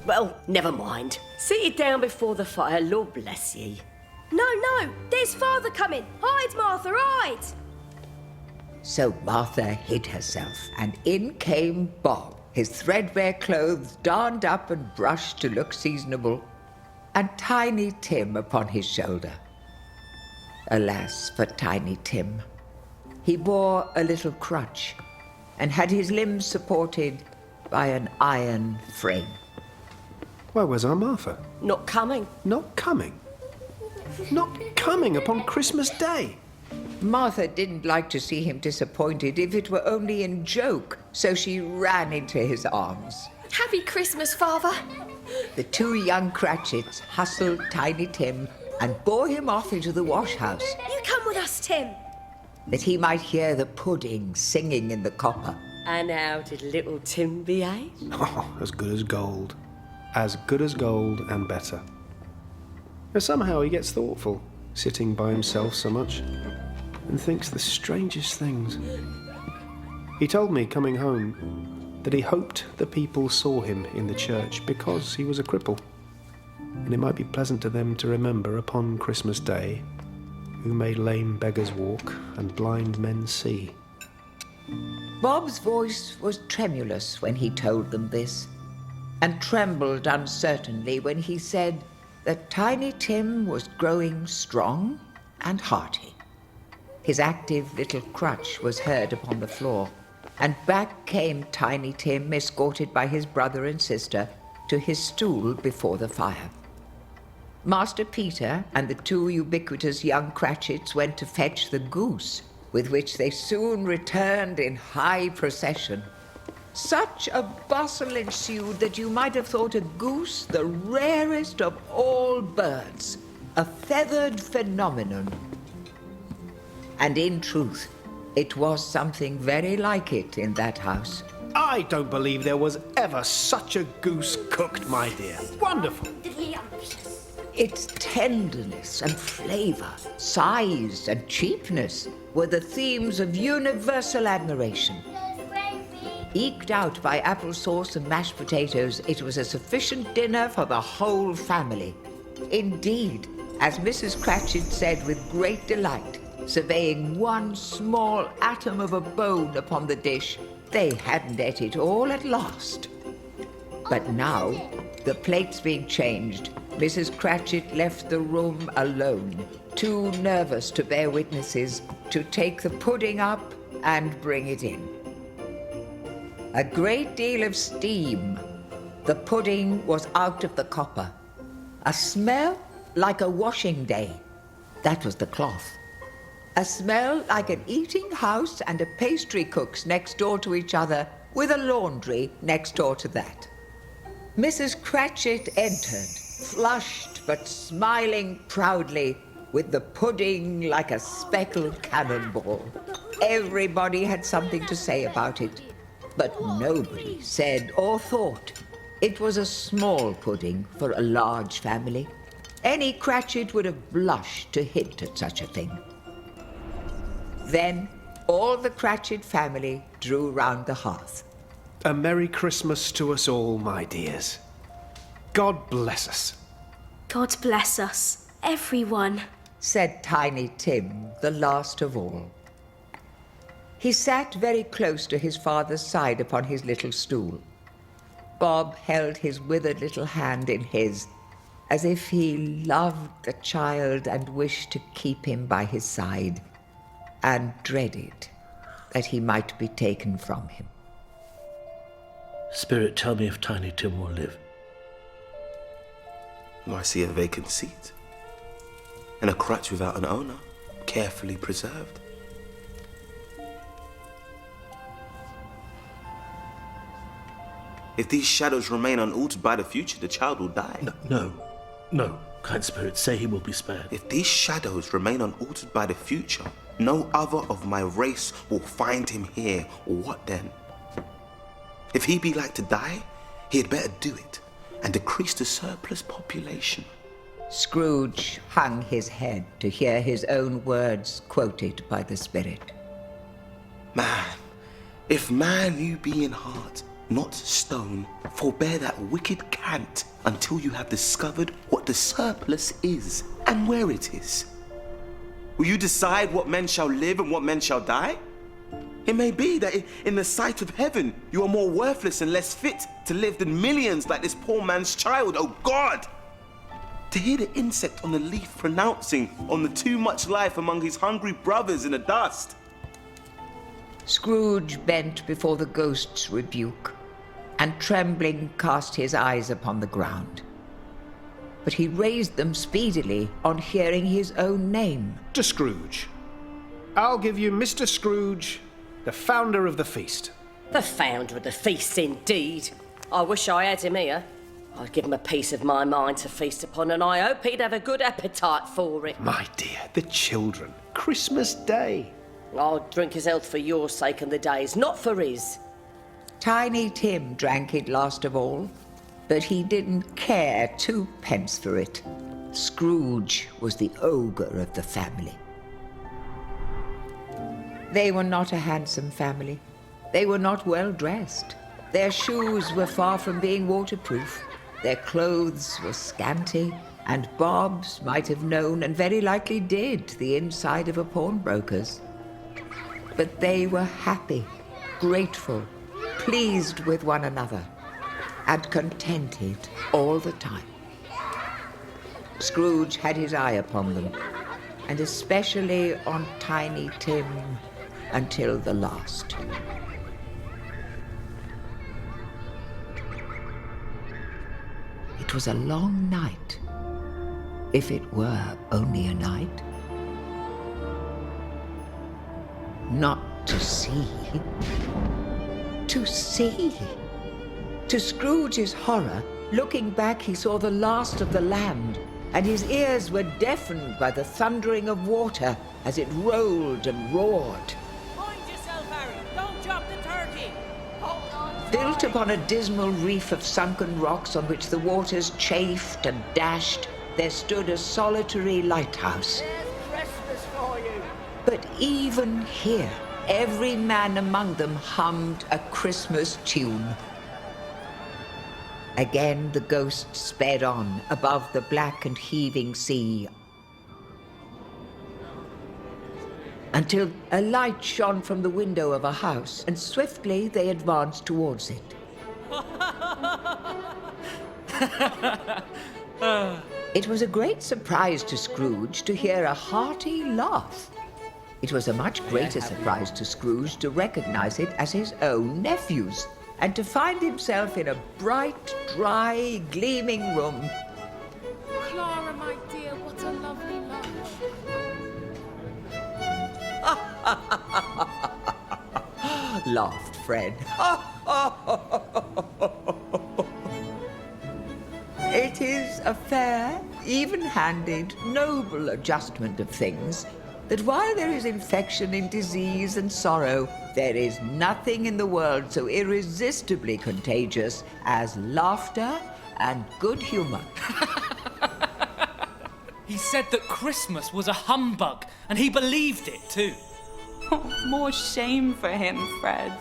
Well, never mind. Sit down before the fire, Lord bless ye. No, there's Father coming. Hide, Martha, hide. So Martha hid herself, and in came Bob, his threadbare clothes darned up and brushed to look seasonable, and Tiny Tim upon his shoulder. Alas for Tiny Tim. He bore a little crutch, and had his limbs supported by an iron frame. Where was our Martha? Not coming. Not coming? Not coming upon Christmas Day? Martha didn't like to see him disappointed, if it were only in joke, so she ran into his arms. Happy Christmas, Father. The two young Cratchits hustled Tiny Tim and bore him off into the wash-house, You come with us, Tim. that he might hear the pudding singing in the copper. And how did little Tim behave? Oh, as good as gold. As good as gold and better. But somehow he gets thoughtful, sitting by himself so much, and thinks the strangest things. He told me, coming home, that he hoped the people saw him in the church because he was a cripple, and it might be pleasant to them to remember upon Christmas Day who made lame beggars walk and blind men see. Bob's voice was tremulous when he told them this, and trembled uncertainly when he said that Tiny Tim was growing strong and hearty. His active little crutch was heard upon the floor, and back came Tiny Tim, escorted by his brother and sister, to his stool before the fire. Master Peter and the two ubiquitous young Cratchits went to fetch the goose, with which they soon returned in high procession. Such a bustle ensued that you might have thought a goose the rarest of all birds, a feathered phenomenon. And in truth, it was something very like it in that house. I don't believe there was ever such a goose cooked, my dear. Wonderful. Its tenderness and flavor, size and cheapness were the themes of universal admiration. Eked out by applesauce and mashed potatoes, it was a sufficient dinner for the whole family. Indeed, as Mrs. Cratchit said with great delight, surveying one small atom of a bone upon the dish, they hadn't ate it all at last. But now, the plates being changed, Mrs. Cratchit left the room alone, too nervous to bear witnesses, to take the pudding up and bring it in. A great deal of steam. The pudding was out of the copper. A smell like a washing day. That was the cloth. A smell like an eating house and a pastry cook's next door to each other, with a laundry next door to that. Mrs. Cratchit entered, flushed but smiling proudly, with the pudding like a speckled cannonball. Everybody had something to say about it, but nobody said or thought it was a small pudding for a large family. Any Cratchit would have blushed to hint at such a thing. Then all the Cratchit family drew round the hearth. A Merry Christmas to us all, my dears. God bless us. God bless us, everyone, said Tiny Tim, the last of all. He sat very close to his father's side upon his little stool. Bob held his withered little hand in his, as if he loved the child and wished to keep him by his side, and dreaded that he might be taken from him. Spirit, tell me if Tiny Tim will live. I see a vacant seat. And a crutch without an owner, carefully preserved. If these shadows remain unaltered by the future, the child will die. No, kind spirit, say he will be spared. If these shadows remain unaltered by the future, no other of my race will find him here. What then? If he be like to die, he had better do it and decrease the surplus population. Scrooge hung his head to hear his own words quoted by the spirit. Man, if man you be in heart, not stone, forbear that wicked cant until you have discovered what the surplus is and where it is. Will you decide what men shall live and what men shall die? It may be that in the sight of heaven, you are more worthless and less fit to live than millions like this poor man's child. Oh God! To hear the insect on the leaf pronouncing on the too much life among his hungry brothers in the dust. Scrooge bent before the ghost's rebuke, and trembling cast his eyes upon the ground. But he raised them speedily on hearing his own name. To Scrooge. I'll give you Mr. Scrooge, the founder of the feast. The founder of the feast, indeed. I wish I had him here. I'd give him a piece of my mind to feast upon, and I hope he'd have a good appetite for it. My dear, the children. Christmas Day. I'll drink his health for your sake and the day's, not for his. Tiny Tim drank it last of all, but he didn't care 2p for it. Scrooge was the ogre of the family. They were not a handsome family. They were not well dressed. Their shoes were far from being waterproof. Their clothes were scanty, and Bob's might have known, and very likely did, the inside of a pawnbroker's. But they were happy, grateful, pleased with one another, and contented all the time. Scrooge had his eye upon them, and especially on Tiny Tim, until the last. It was a long night, if it were only a night. Not to see. To see. To Scrooge's horror, looking back, he saw the last of the land, and his ears were deafened by the thundering of water as it rolled and roared. Mind yourself, Harry. Don't drop the turkey. Hold on. Built upon a dismal reef of sunken rocks on which the waters chafed and dashed, there stood a solitary lighthouse. There's Christmas for you. But even here, every man among them hummed a Christmas tune. Again the ghost sped on above the black and heaving sea, until a light shone from the window of a house, and swiftly they advanced towards it. It was a great surprise to Scrooge to hear a hearty laugh. It was a much greater surprise to Scrooge to recognize it as his own nephew's, and to find himself in a bright, dry, gleaming room. Clara, my dear, what a lovely lunch. Laughed Fred. It is a fair, even-handed, noble adjustment of things that while there is infection in disease and sorrow, there is nothing in the world so irresistibly contagious as laughter and good humor. He said that Christmas was a humbug, and he believed it too. Oh, more shame for him, Fred.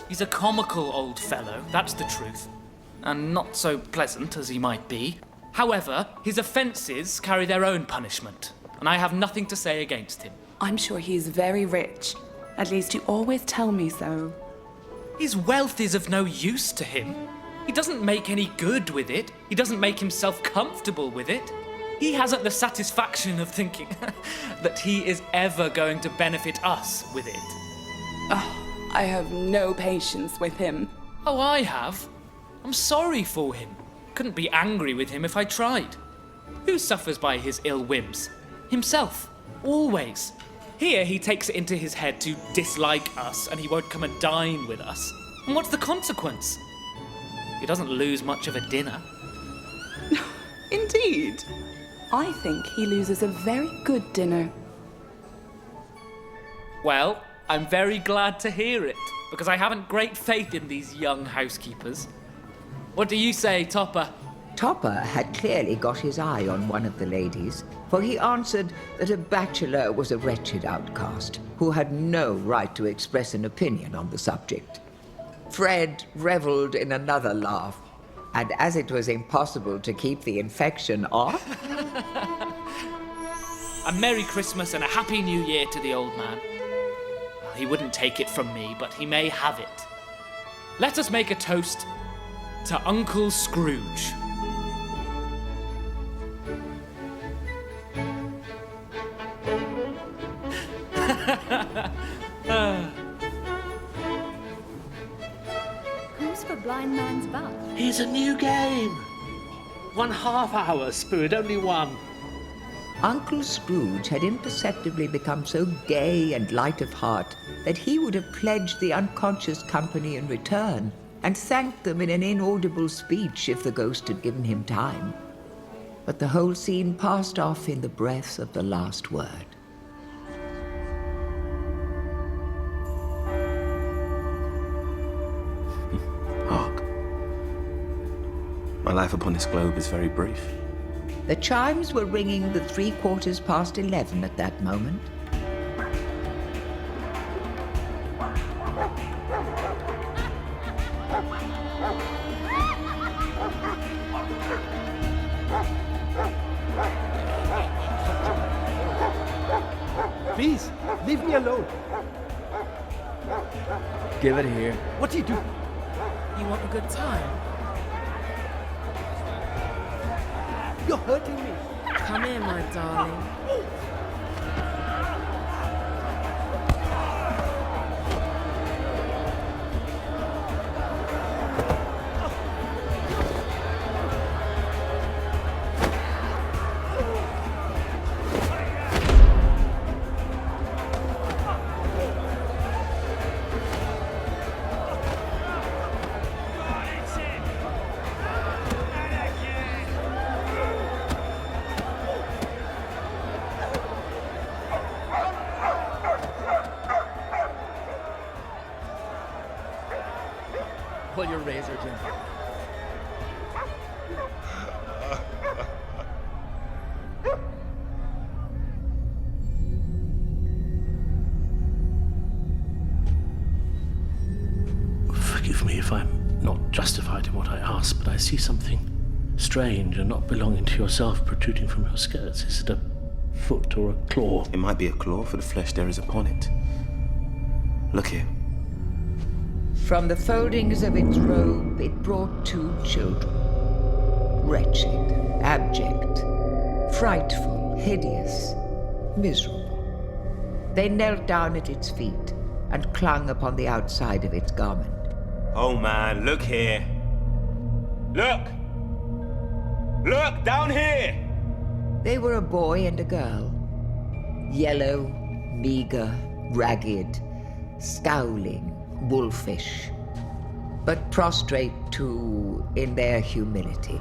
He's a comical old fellow, that's the truth. And not so pleasant as he might be. However, his offences carry their own punishment, and I have nothing to say against him. I'm sure he's very rich. At least you always tell me so. His wealth is of no use to him. He doesn't make any good with it. He doesn't make himself comfortable with it. He hasn't the satisfaction of thinking that he is ever going to benefit us with it. Oh, I have no patience with him. Oh, I have. I'm sorry for him. Couldn't be angry with him if I tried. Who suffers by his ill whims? Himself. Always. Here he takes it into his head to dislike us, and he won't come and dine with us. And what's the consequence? He doesn't lose much of a dinner. Indeed. I think he loses a very good dinner. Well, I'm very glad to hear it, because I haven't great faith in these young housekeepers. What do you say, Topper? Topper had clearly got his eye on one of the ladies, for he answered that a bachelor was a wretched outcast who had no right to express an opinion on the subject. Fred revelled in another laugh, and as it was impossible to keep the infection off... A Merry Christmas and a Happy New Year to the old man. Well, he wouldn't take it from me, but he may have it. Let us make a toast to Uncle Scrooge. Who's for Blind Man's Buff? Here's a new game. 1/2 hour, Spirit, only one. Uncle Scrooge had imperceptibly become so gay and light of heart that he would have pledged the unconscious company in return and thanked them in an inaudible speech if the ghost had given him time. But the whole scene passed off in the breath of the last word. Hark. My life upon this globe is very brief. The chimes were ringing the 11:15 at that moment. Please, leave me alone. Give it here. What do you do? You want a good time? You're hurting me. Come here, my darling. Pull your razor, Jim. Forgive me if I'm not justified in what I ask, but I see something strange and not belonging to yourself protruding from your skirts. Is it a foot or a claw? It might be a claw for the flesh there is upon it. Look here. From the foldings of its robe, it brought 2 children. Wretched, abject, frightful, hideous, miserable. They knelt down at its feet and clung upon the outside of its garment. Oh man, look here. Look! Look, down here! They were a boy and a girl. Yellow, meager, ragged, scowling, wolfish, but prostrate too in their humility.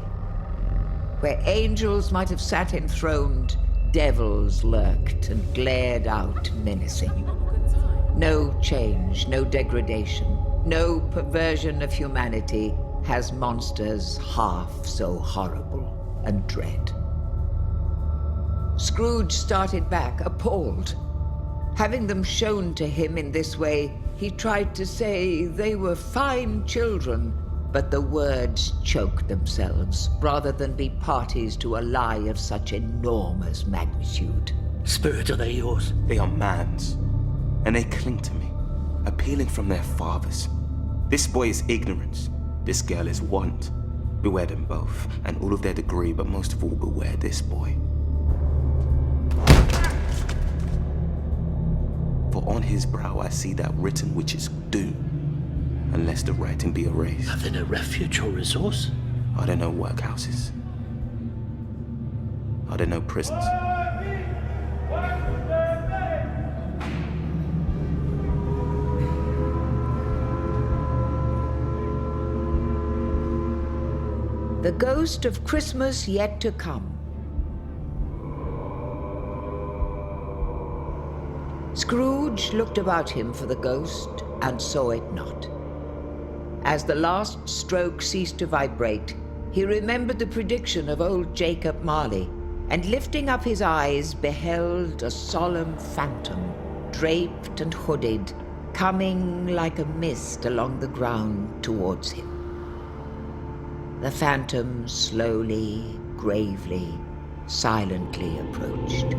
Where angels might have sat enthroned, devils lurked and glared out menacing. No change, no degradation, no perversion of humanity has monsters half so horrible and dread. Scrooge started back, appalled. Having them shown to him in this way, he tried to say they were fine children, but the words choked themselves rather than be parties to a lie of such enormous magnitude. Spirit, are they yours? They are man's, and they cling to me, appealing from their fathers. This boy is ignorance, this girl is want. Beware them both, and all of their degree, but most of all, beware this boy. For on his brow I see that written which is doom, unless the writing be erased. Have they no refuge or resource? Are there no workhouses? Are there no prisons? The ghost of Christmas yet to come. Scrooge looked about him for the ghost and saw it not. As the last stroke ceased to vibrate, he remembered the prediction of old Jacob Marley, and lifting up his eyes, beheld a solemn phantom, draped and hooded, coming like a mist along the ground towards him. The phantom slowly, gravely, silently approached.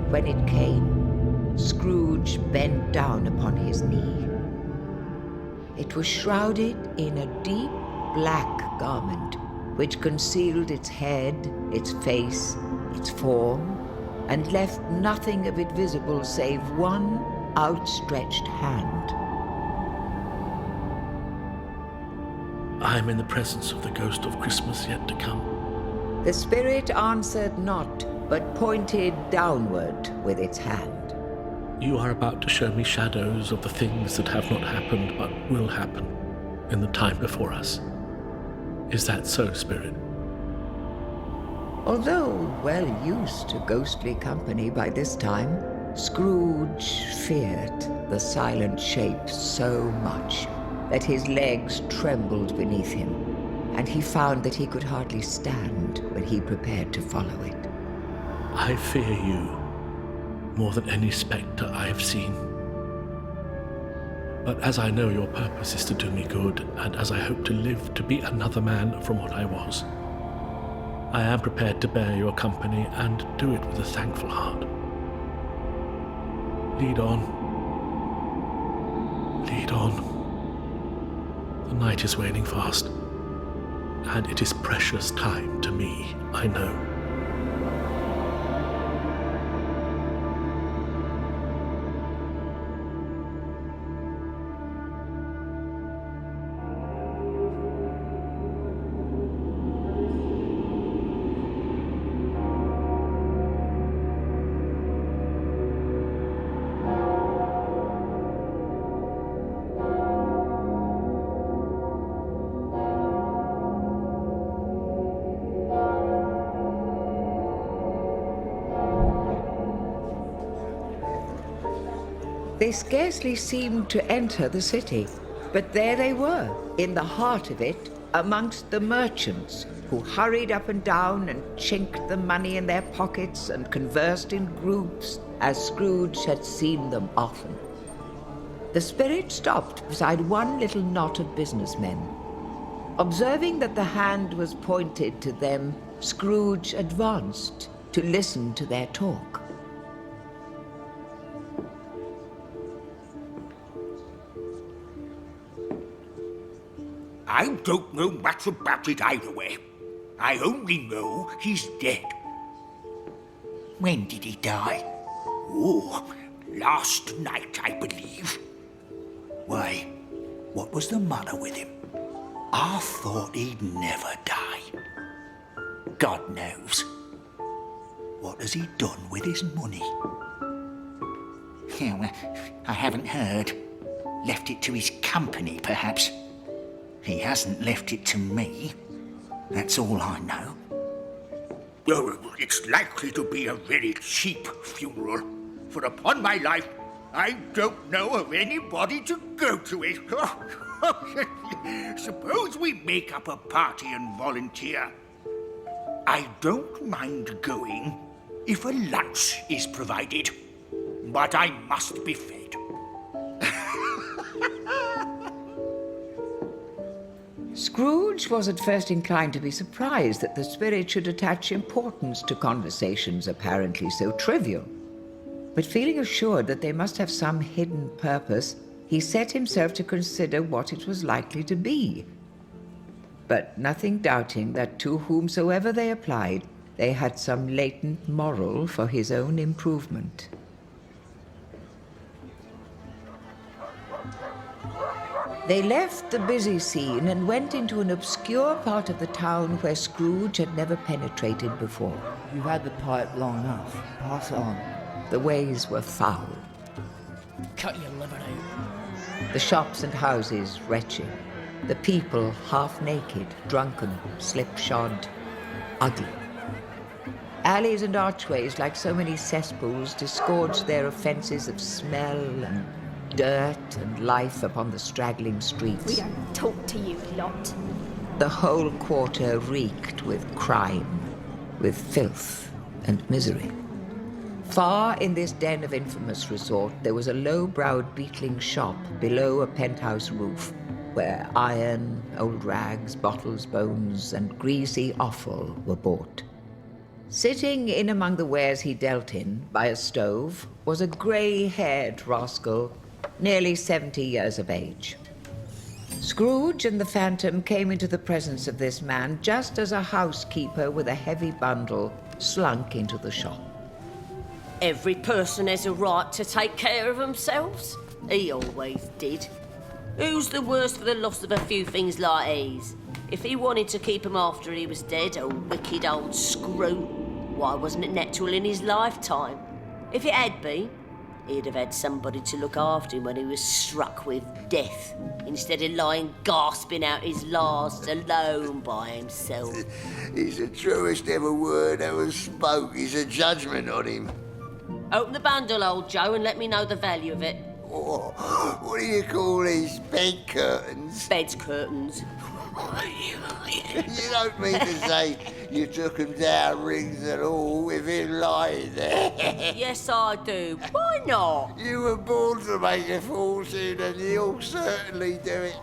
When it came, Scrooge bent down upon his knee. It was shrouded in a deep black garment which concealed its head, its face, its form, and left nothing of it visible save one outstretched hand. I am in the presence of the ghost of Christmas yet to come. The spirit answered not, but pointed downward with its hand. You are about to show me shadows of the things that have not happened but will happen in the time before us. Is that so, Spirit? Although well used to ghostly company by this time, Scrooge feared the silent shape so much that his legs trembled beneath him, and he found that he could hardly stand when he prepared to follow it. I fear you more than any spectre I have seen. But as I know your purpose is to do me good, and as I hope to live to be another man from what I was, I am prepared to bear your company and do it with a thankful heart. Lead on. Lead on. The night is waning fast, and it is precious time to me, I know. They scarcely seemed to enter the city, but there they were, in the heart of it, amongst the merchants, who hurried up and down and chinked the money in their pockets and conversed in groups, as Scrooge had seen them often. The spirit stopped beside one little knot of businessmen. Observing that the hand was pointed to them, Scrooge advanced to listen to their talk. I don't know much about it either way. I only know he's dead. When did he die? Oh, last night, I believe. Why, what was the matter with him? I thought he'd never die. God knows. What has he done with his money? Yeah, well, I haven't heard. Left it to his company, perhaps. He hasn't left it to me. That's all I know. Oh, it's likely to be a very cheap funeral. For upon my life, I don't know of anybody to go to it. Suppose we make up a party and volunteer. I don't mind going if a lunch is provided. But I must be fed. Scrooge was at first inclined to be surprised that the spirit should attach importance to conversations apparently so trivial. But feeling assured that they must have some hidden purpose, he set himself to consider what it was likely to be. But nothing doubting that to whomsoever they applied, they had some latent moral for his own improvement. They left the busy scene and went into an obscure part of the town where Scrooge had never penetrated before. You've had the pipe long enough. Pass it on. The ways were foul. Cut your liver out. The shops and houses wretched. The people half-naked, drunken, slipshod, ugly. Alleys and archways, like so many cesspools, disgorged their offences of smell and dirt and life upon the straggling streets. We don't talk to you lot. The whole quarter reeked with crime, with filth and misery. Far in this den of infamous resort, there was a low-browed beetling shop below a penthouse roof, where iron, old rags, bottles, bones, and greasy offal were bought. Sitting in among the wares he dealt in, by a stove, was a grey-haired rascal, nearly 70 years of age. Scrooge and the Phantom came into the presence of this man just as a housekeeper with a heavy bundle slunk into the shop. Every person has a right to take care of themselves. He always did. Who's the worst for the loss of a few things like these? If he wanted to keep 'em after he was dead, a wicked old screw, why wasn't it natural in his lifetime? If it had been, he'd have had somebody to look after him when he was struck with death, instead of lying gasping out his last alone by himself. It's the truest ever word ever spoke. It's a judgment on him. Open the bundle, old Joe, and let me know the value of it. Oh, what do you call these bed curtains? Bed curtains. You don't mean to say you took him down, rings and all, with him lying there? Yes, I do. Why not? You were born to make a fortune, and you'll certainly do it.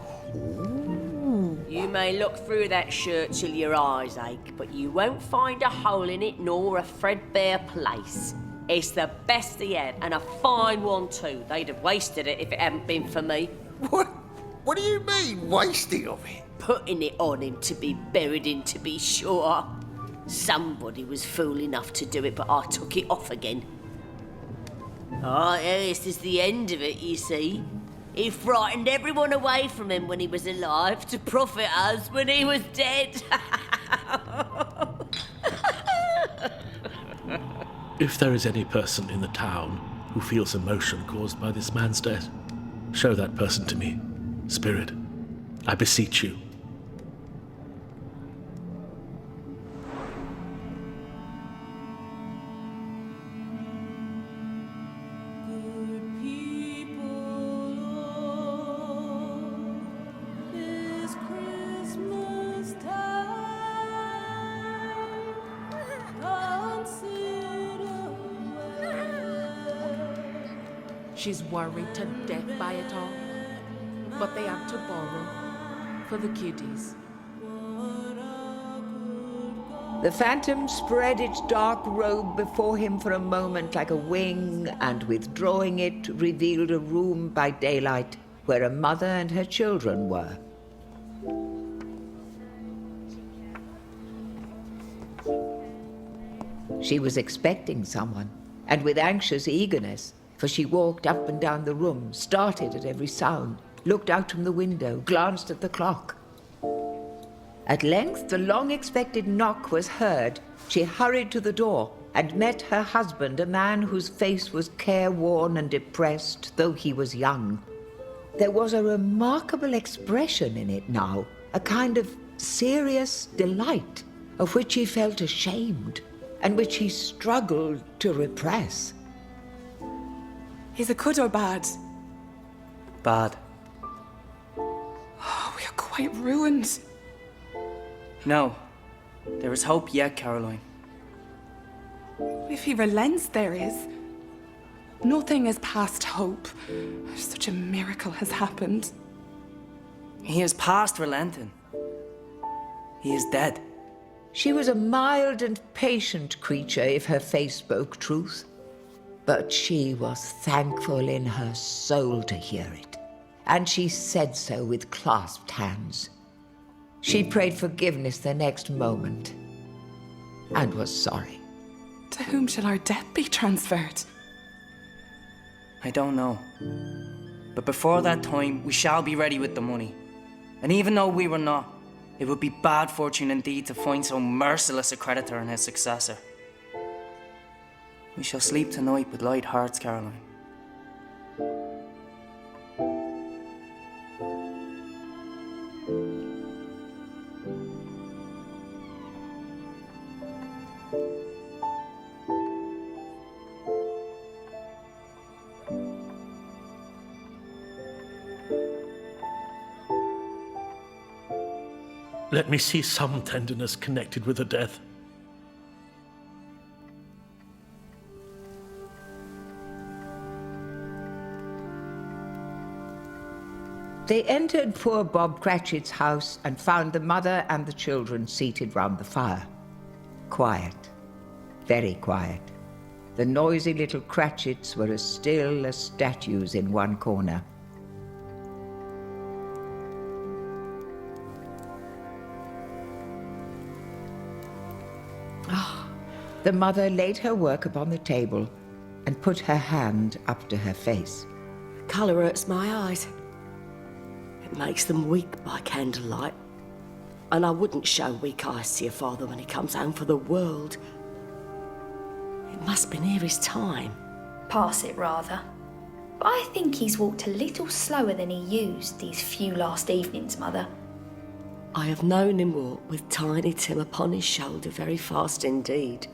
You may look through that shirt till your eyes ache, but you won't find a hole in it nor a threadbare place. It's the best he had, and a fine one too. They'd have wasted it if it hadn't been for me. What do you mean, wasting of it? Putting it on him to be buried in, to be sure. Somebody was fool enough to do it, but I took it off again. Oh, yes, this is the end of it, you see. He frightened everyone away from him when he was alive to profit us when he was dead. If there is any person in the town who feels emotion caused by this man's death, show that person to me, Spirit. I beseech you. She's worried to death by it all. But they have to borrow for the kiddies. The phantom spread its dark robe before him for a moment like a wing, and withdrawing it, revealed a room by daylight where a mother and her children were. She was expecting someone, and with anxious eagerness, for she walked up and down the room, started at every sound, looked out from the window, glanced at the clock. At length, the long-expected knock was heard. She hurried to the door and met her husband, a man whose face was careworn and depressed, though he was young. There was a remarkable expression in it now, a kind of serious delight, of which he felt ashamed, and which he struggled to repress. Is it good or bad? Bad. Oh, we are quite ruined. No. There is hope yet, Caroline. If he relents, there is. Nothing is past hope. Such a miracle has happened. He is past relenting. He is dead. She was a mild and patient creature, if her face spoke truth. But she was thankful in her soul to hear it, and she said so with clasped hands. She prayed forgiveness the next moment, and was sorry. To whom shall our debt be transferred? I don't know. But before that time, we shall be ready with the money. And even though we were not, it would be bad fortune indeed to find so merciless a creditor and his successor. We shall sleep tonight with light hearts, Caroline. Let me see some tenderness connected with her death. They entered poor Bob Cratchit's house and found the mother and the children seated round the fire. Quiet, very quiet. The noisy little Cratchits were as still as statues in one corner. The mother laid her work upon the table and put her hand up to her face. Colour hurts my eyes. It makes them weak by candlelight. And I wouldn't show weak eyes to your father when he comes home for the world. It must be near his time. Pass it, rather. But I think he's walked a little slower than he used these few last evenings, Mother. I have known him walk with Tiny Tim upon his shoulder very fast indeed.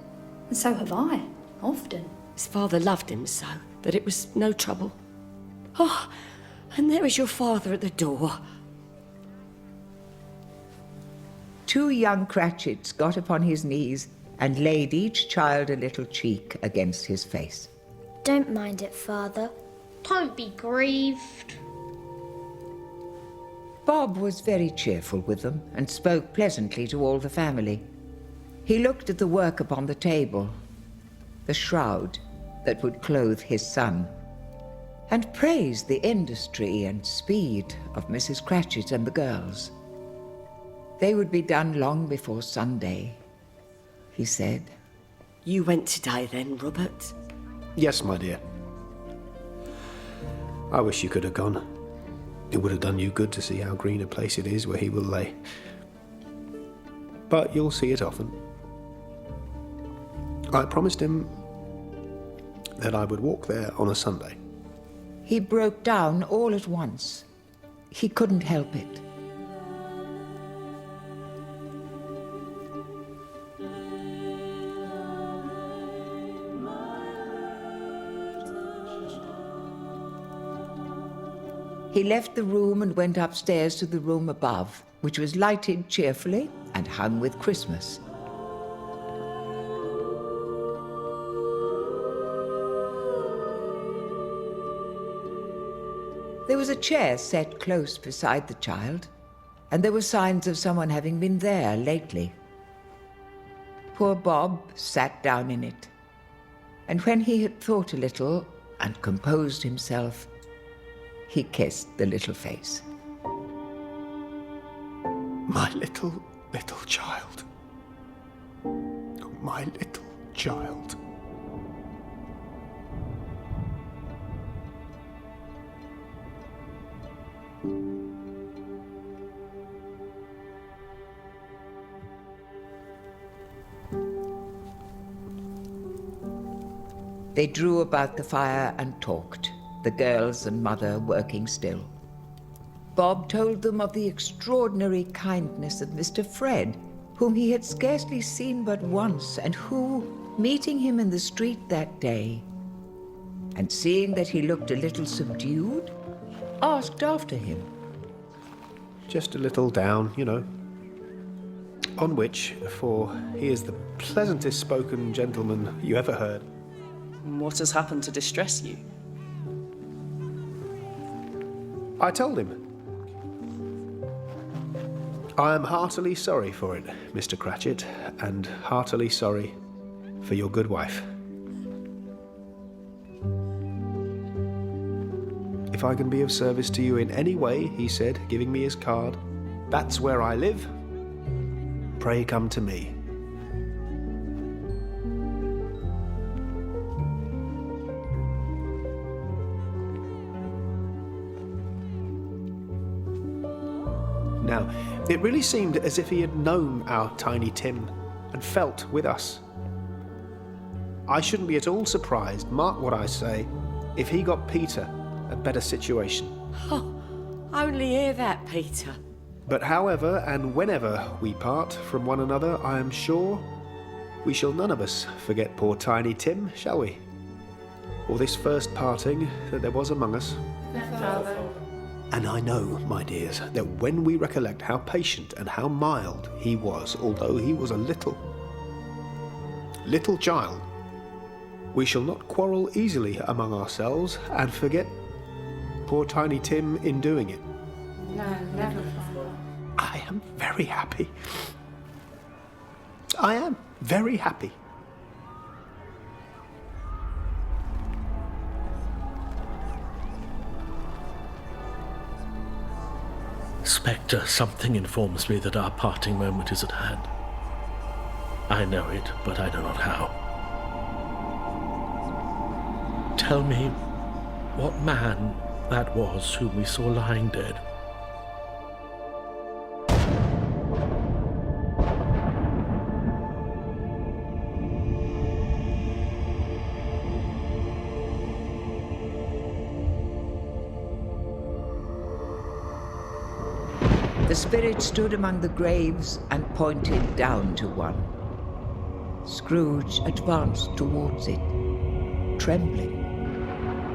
And so have I, often. His father loved him so that it was no trouble. Oh, and there is your father at the door. Two young Cratchits got upon his knees and laid each child a little cheek against his face. Don't mind it, Father. Don't be grieved. Bob was very cheerful with them and spoke pleasantly to all the family. He looked at the work upon the table, the shroud that would clothe his son, and praised the industry and speed of Mrs. Cratchit and the girls. They would be done long before Sunday, he said. You went today then, Robert? Yes, my dear. I wish you could have gone. It would have done you good to see how green a place it is where he will lay. But you'll see it often. I promised him that I would walk there on a Sunday. He broke down all at once. He couldn't help it. He left the room and went upstairs to the room above, which was lighted cheerfully and hung with Christmas. chair set close beside the child, and there were signs of someone having been there lately. Poor Bob sat down in it, and when he had thought a little and composed himself, he kissed the little face. My little child. My little child. They drew about the fire and talked, the girls and mother working still. Bob told them of the extraordinary kindness of Mr. Fred, whom he had scarcely seen but once, and who, meeting him in the street that day, and seeing that he looked a little subdued, asked after him. Just a little down, you know. On which, for he is the pleasantest spoken gentleman you ever heard. What has happened to distress you? I told him. I am heartily sorry for it, Mr. Cratchit, and heartily sorry for your good wife. If I can be of service to you in any way, he said, giving me his card, that's where I live. Pray come to me. Now, it really seemed as if he had known our Tiny Tim and felt with us. I shouldn't be at all surprised, mark what I say, if he got Peter a better situation. Oh, only hear that, Peter. But however and whenever we part from one another, I am sure we shall none of us forget poor Tiny Tim, shall we? Or this first parting that there was among us. Father. And I know, my dears, that when we recollect how patient and how mild he was, although he was a little child, we shall not quarrel easily among ourselves and forget poor Tiny Tim in doing it. No, never, Father. I am very happy. I am very happy. Spectre, something informs me that our parting moment is at hand. I know it, but I know not how. Tell me what man that was whom we saw lying dead. The spirit stood among the graves and pointed down to one. Scrooge advanced towards it, trembling.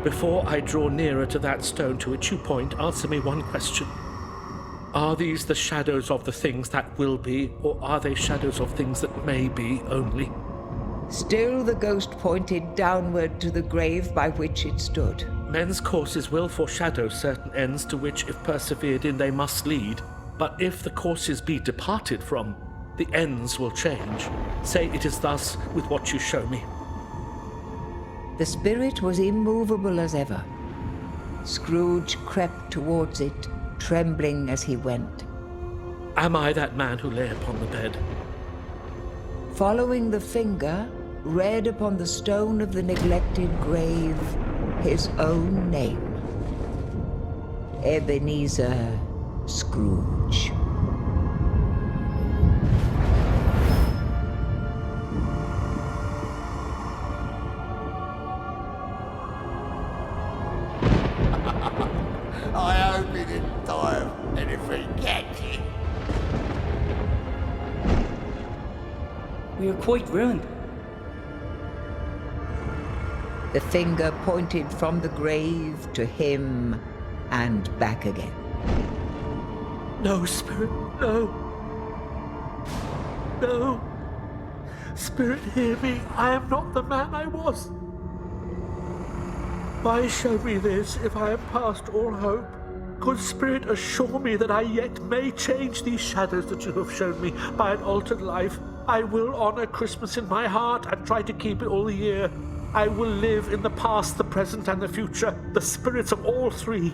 Before I draw nearer to that stone to which you point, answer me one question. Are these the shadows of the things that will be, or are they shadows of things that may be only? Still the ghost pointed downward to the grave by which it stood. Men's courses will foreshadow certain ends to which, if persevered in, they must lead. But if the courses be departed from, the ends will change. Say it is thus with what you show me. The spirit was immovable as ever. Scrooge crept towards it, trembling as he went. Am I that man who lay upon the bed? Following the finger, read upon the stone of the neglected grave his own name. Ebenezer Scrooge. I hope he didn't die of anything catchy. We are quite ruined. The finger pointed from the grave to him and back again. No, Spirit, no. No. Spirit, hear me. I am not the man I was. Why show me this if I am past all hope? Good Spirit, assure me that I yet may change these shadows that you have shown me by an altered life. I will honour Christmas in my heart and try to keep it all the year. I will live in the past, the present, and the future. The spirits of all three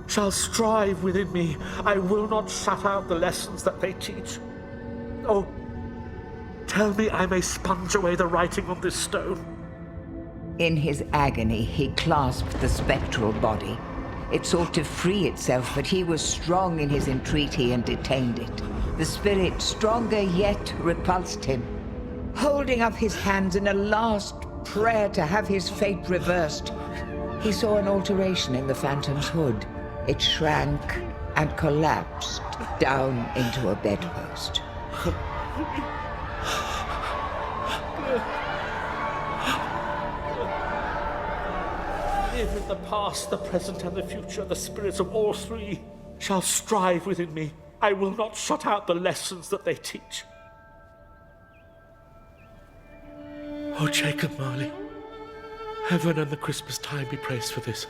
shall strive within me. I will not shut out the lessons that they teach. Oh, tell me I may sponge away the writing on this stone. In his agony, he clasped the spectral body. It sought to free itself, but he was strong in his entreaty and detained it. The spirit, stronger yet, repulsed him. Holding up his hands in a last prayer to have his fate reversed, he saw an alteration in the phantom's hood. It shrank and collapsed down into a bedpost. Live in the past, the present, and the future. The spirits of all three shall strive within me. I will not shut out the lessons that they teach. Oh, Jacob Marley, heaven and the Christmas time be praised for this.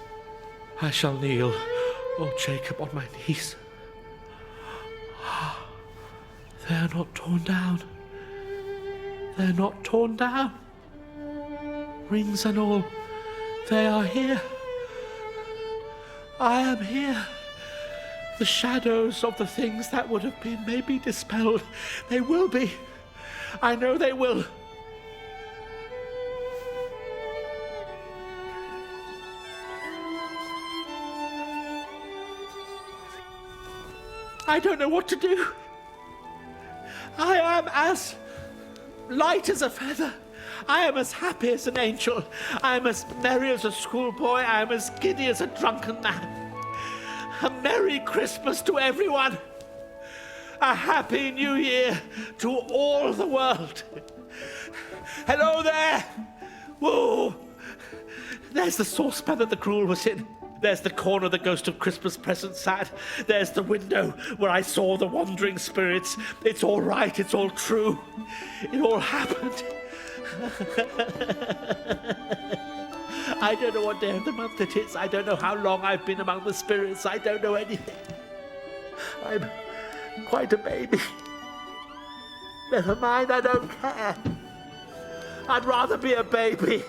I shall kneel, oh Jacob, on my knees. They are not torn down. They're not torn down. Rings and all, they are here. I am here. The shadows of the things that would have been may be dispelled. They will be. I know they will. I don't know what to do. I am as light as a feather. I am as happy as an angel. I am as merry as a schoolboy. I am as giddy as a drunken man. A Merry Christmas to everyone. A Happy New Year to all the world. Hello there. Whoa. There's the saucepan that the gruel was in. There's the corner the ghost of Christmas present sat. There's the window where I saw the wandering spirits. It's all right, it's all true. It all happened. I don't know what day of the month it is. I don't know how long I've been among the spirits. I don't know anything. I'm quite a baby. Never mind, I don't care. I'd rather be a baby.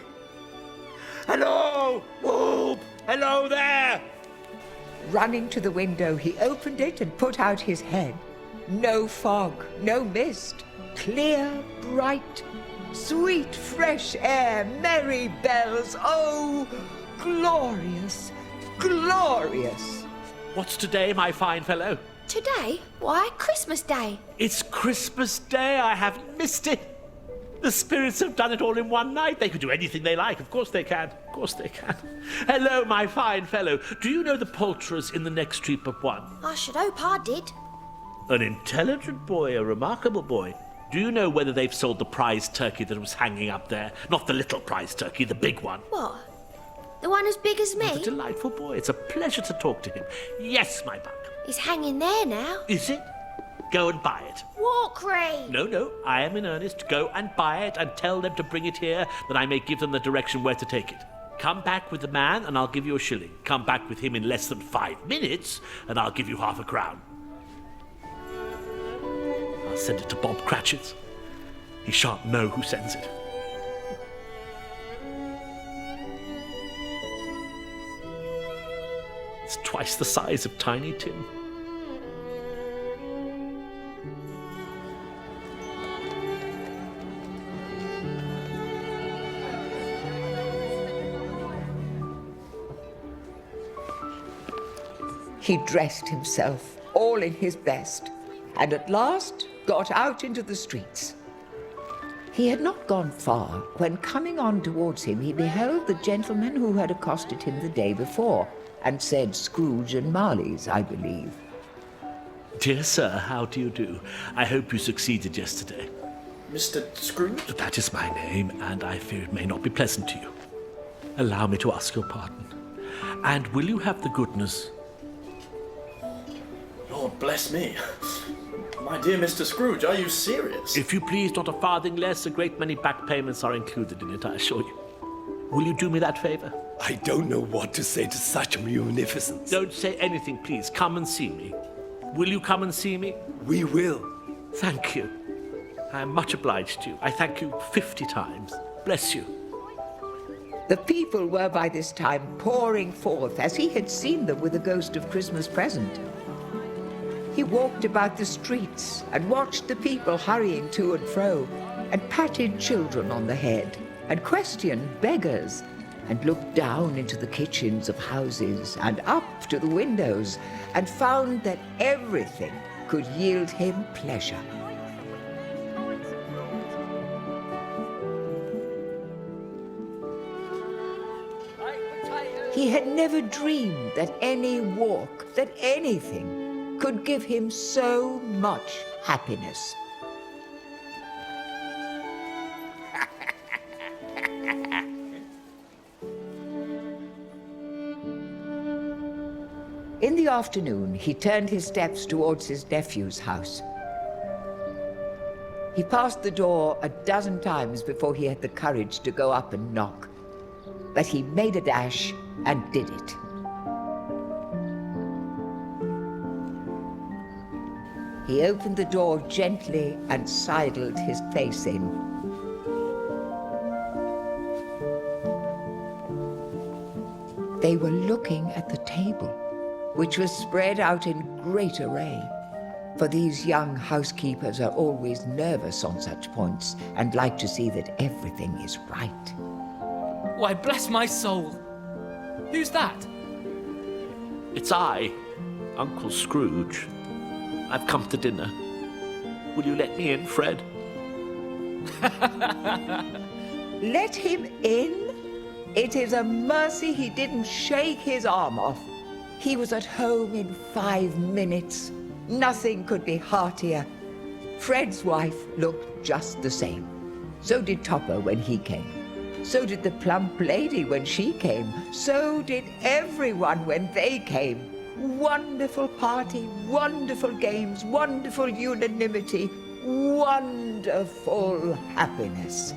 Hello! Whoop! Hello there! Running to the window, he opened it and put out his head. No fog, no mist. Clear, bright, sweet, fresh air, merry bells. Oh, glorious, glorious. What's today, my fine fellow? Today? Why, Christmas Day. It's Christmas Day. I haven't missed it. The spirits have done it all in one night. They can do anything they like. Of course they can. Of course they can. Hello, my fine fellow. Do you know the poulterers in the next street but one? I should hope I did. An intelligent boy, a remarkable boy. Do you know whether they've sold the prize turkey that was hanging up there? Not the little prize turkey, the big one. What? The one as big as me? What a delightful boy. It's a pleasure to talk to him. Yes, my buck. He's hanging there now. Is it? Go and buy it. Walk, Ray. No, I am in earnest. Go and buy it and tell them to bring it here that I may give them the direction where to take it. Come back with the man and I'll give you a shilling. Come back with him in less than 5 minutes and I'll give you half a crown. I'll send it to Bob Cratchit's. He shan't know who sends it. It's twice the size of Tiny Tim. He dressed himself, all in his best, and at last got out into the streets. He had not gone far when, coming on towards him, he beheld the gentleman who had accosted him the day before, and said Scrooge and Marley's, I believe. Dear sir, how do you do? I hope you succeeded yesterday. Mr. Scrooge? That is my name, and I fear it may not be pleasant to you. Allow me to ask your pardon. And will you have the goodness... Lord bless me. My dear Mr. Scrooge, are you serious? If you please, not a farthing less. A great many back payments are included in it, I assure you. Will you do me that favour? I don't know what to say to such munificence. Don't say anything, please. Come and see me. Will you come and see me? We will. Thank you. I am much obliged to you. I thank you 50 times. Bless you. The people were by this time pouring forth as he had seen them with the ghost of Christmas present. He walked about the streets and watched the people hurrying to and fro, and patted children on the head, and questioned beggars, and looked down into the kitchens of houses and up to the windows, and found that everything could yield him pleasure. He had never dreamed that any walk, that anything, could give him so much happiness. In the afternoon, he turned his steps towards his nephew's house. He passed the door a dozen times before he had the courage to go up and knock. But he made a dash and did it. He opened the door gently and sidled his face in. They were looking at the table, which was spread out in great array. For these young housekeepers are always nervous on such points and like to see that everything is right. Why, bless my soul. Who's that? It's I, Uncle Scrooge. I've come to dinner. Will you let me in, Fred? Let him in? It is a mercy he didn't shake his arm off. He was at home in 5 minutes. Nothing could be heartier. Fred's wife looked just the same. So did Topper when he came. So did the plump lady when she came. So did everyone when they came. Wonderful party, wonderful games, wonderful unanimity, wonderful happiness.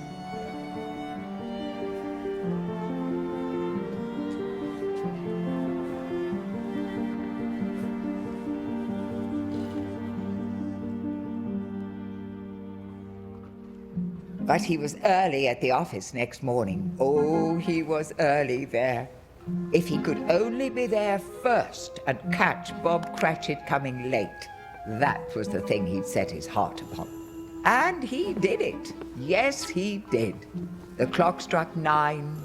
But he was early at the office next morning. Oh, he was early there. If he could only be there first and catch Bob Cratchit coming late, that was the thing he'd set his heart upon. And he did it. Yes, he did. The clock struck 9.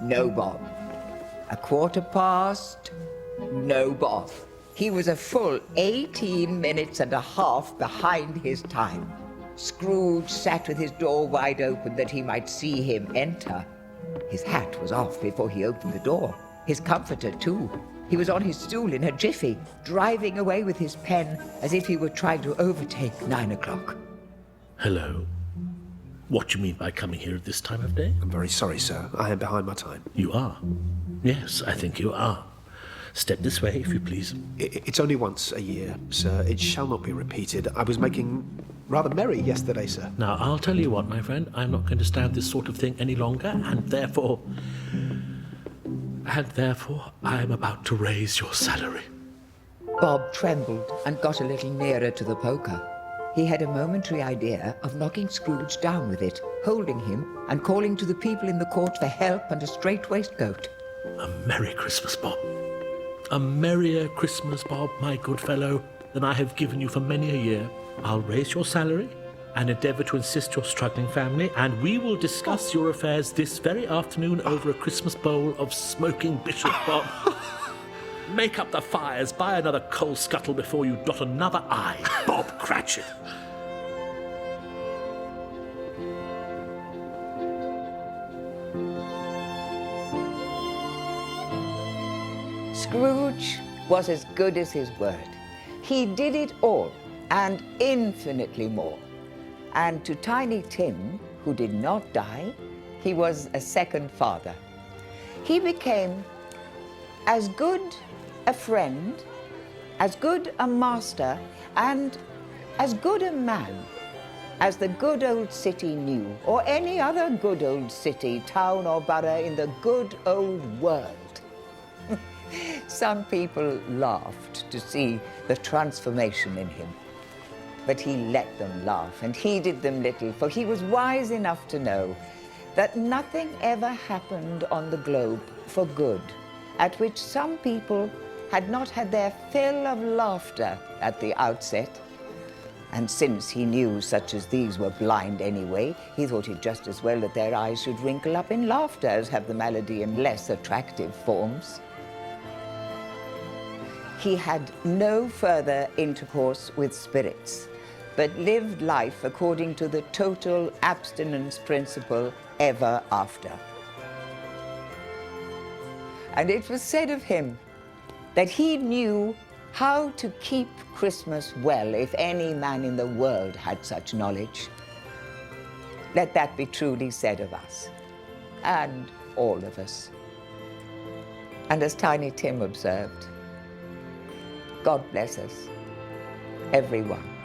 No Bob. 1:15. No Bob. He was a full 18 minutes and a half behind his time. Scrooge sat with his door wide open that he might see him enter. His hat was off before he opened the door. His comforter, too. He was on his stool in a jiffy, driving away with his pen as if he were trying to overtake 9 o'clock. Hello. What do you mean by coming here at this time of day? I'm very sorry, sir. I am behind my time. You are? Yes, I think you are. Step this way, if you please. It's only once a year, sir. It shall not be repeated. I was making rather merry yesterday, sir. Now, I'll tell you what, my friend. I'm not going to stand this sort of thing any longer, and therefore, I am about to raise your salary. Bob trembled and got a little nearer to the poker. He had a momentary idea of knocking Scrooge down with it, holding him and calling to the people in the court for help and a straight waistcoat. A Merry Christmas, Bob. A merrier Christmas, Bob, my good fellow, than I have given you for many a year. I'll raise your salary and endeavour to assist your struggling family, and we will discuss your affairs this very afternoon over a Christmas bowl of smoking bishop, Bob. Make up the fires, buy another coal scuttle before you dot another I, Bob Cratchit. Scrooge was as good as his word. He did it all, and infinitely more. And to Tiny Tim, who did not die, he was a second father. He became as good a friend, as good a master, and as good a man as the good old city knew, or any other good old city, town or borough in the good old world. Some people laughed to see the transformation in him, but he let them laugh and heeded them little, for he was wise enough to know that nothing ever happened on the globe for good, at which some people had not had their fill of laughter at the outset. And since he knew such as these were blind anyway, he thought it just as well that their eyes should wrinkle up in laughter as have the malady in less attractive forms. He had no further intercourse with spirits, but lived life according to the total abstinence principle ever after. And it was said of him that he knew how to keep Christmas well, if any man in the world had such knowledge. Let that be truly said of us, and all of us. And as Tiny Tim observed, God bless us, everyone.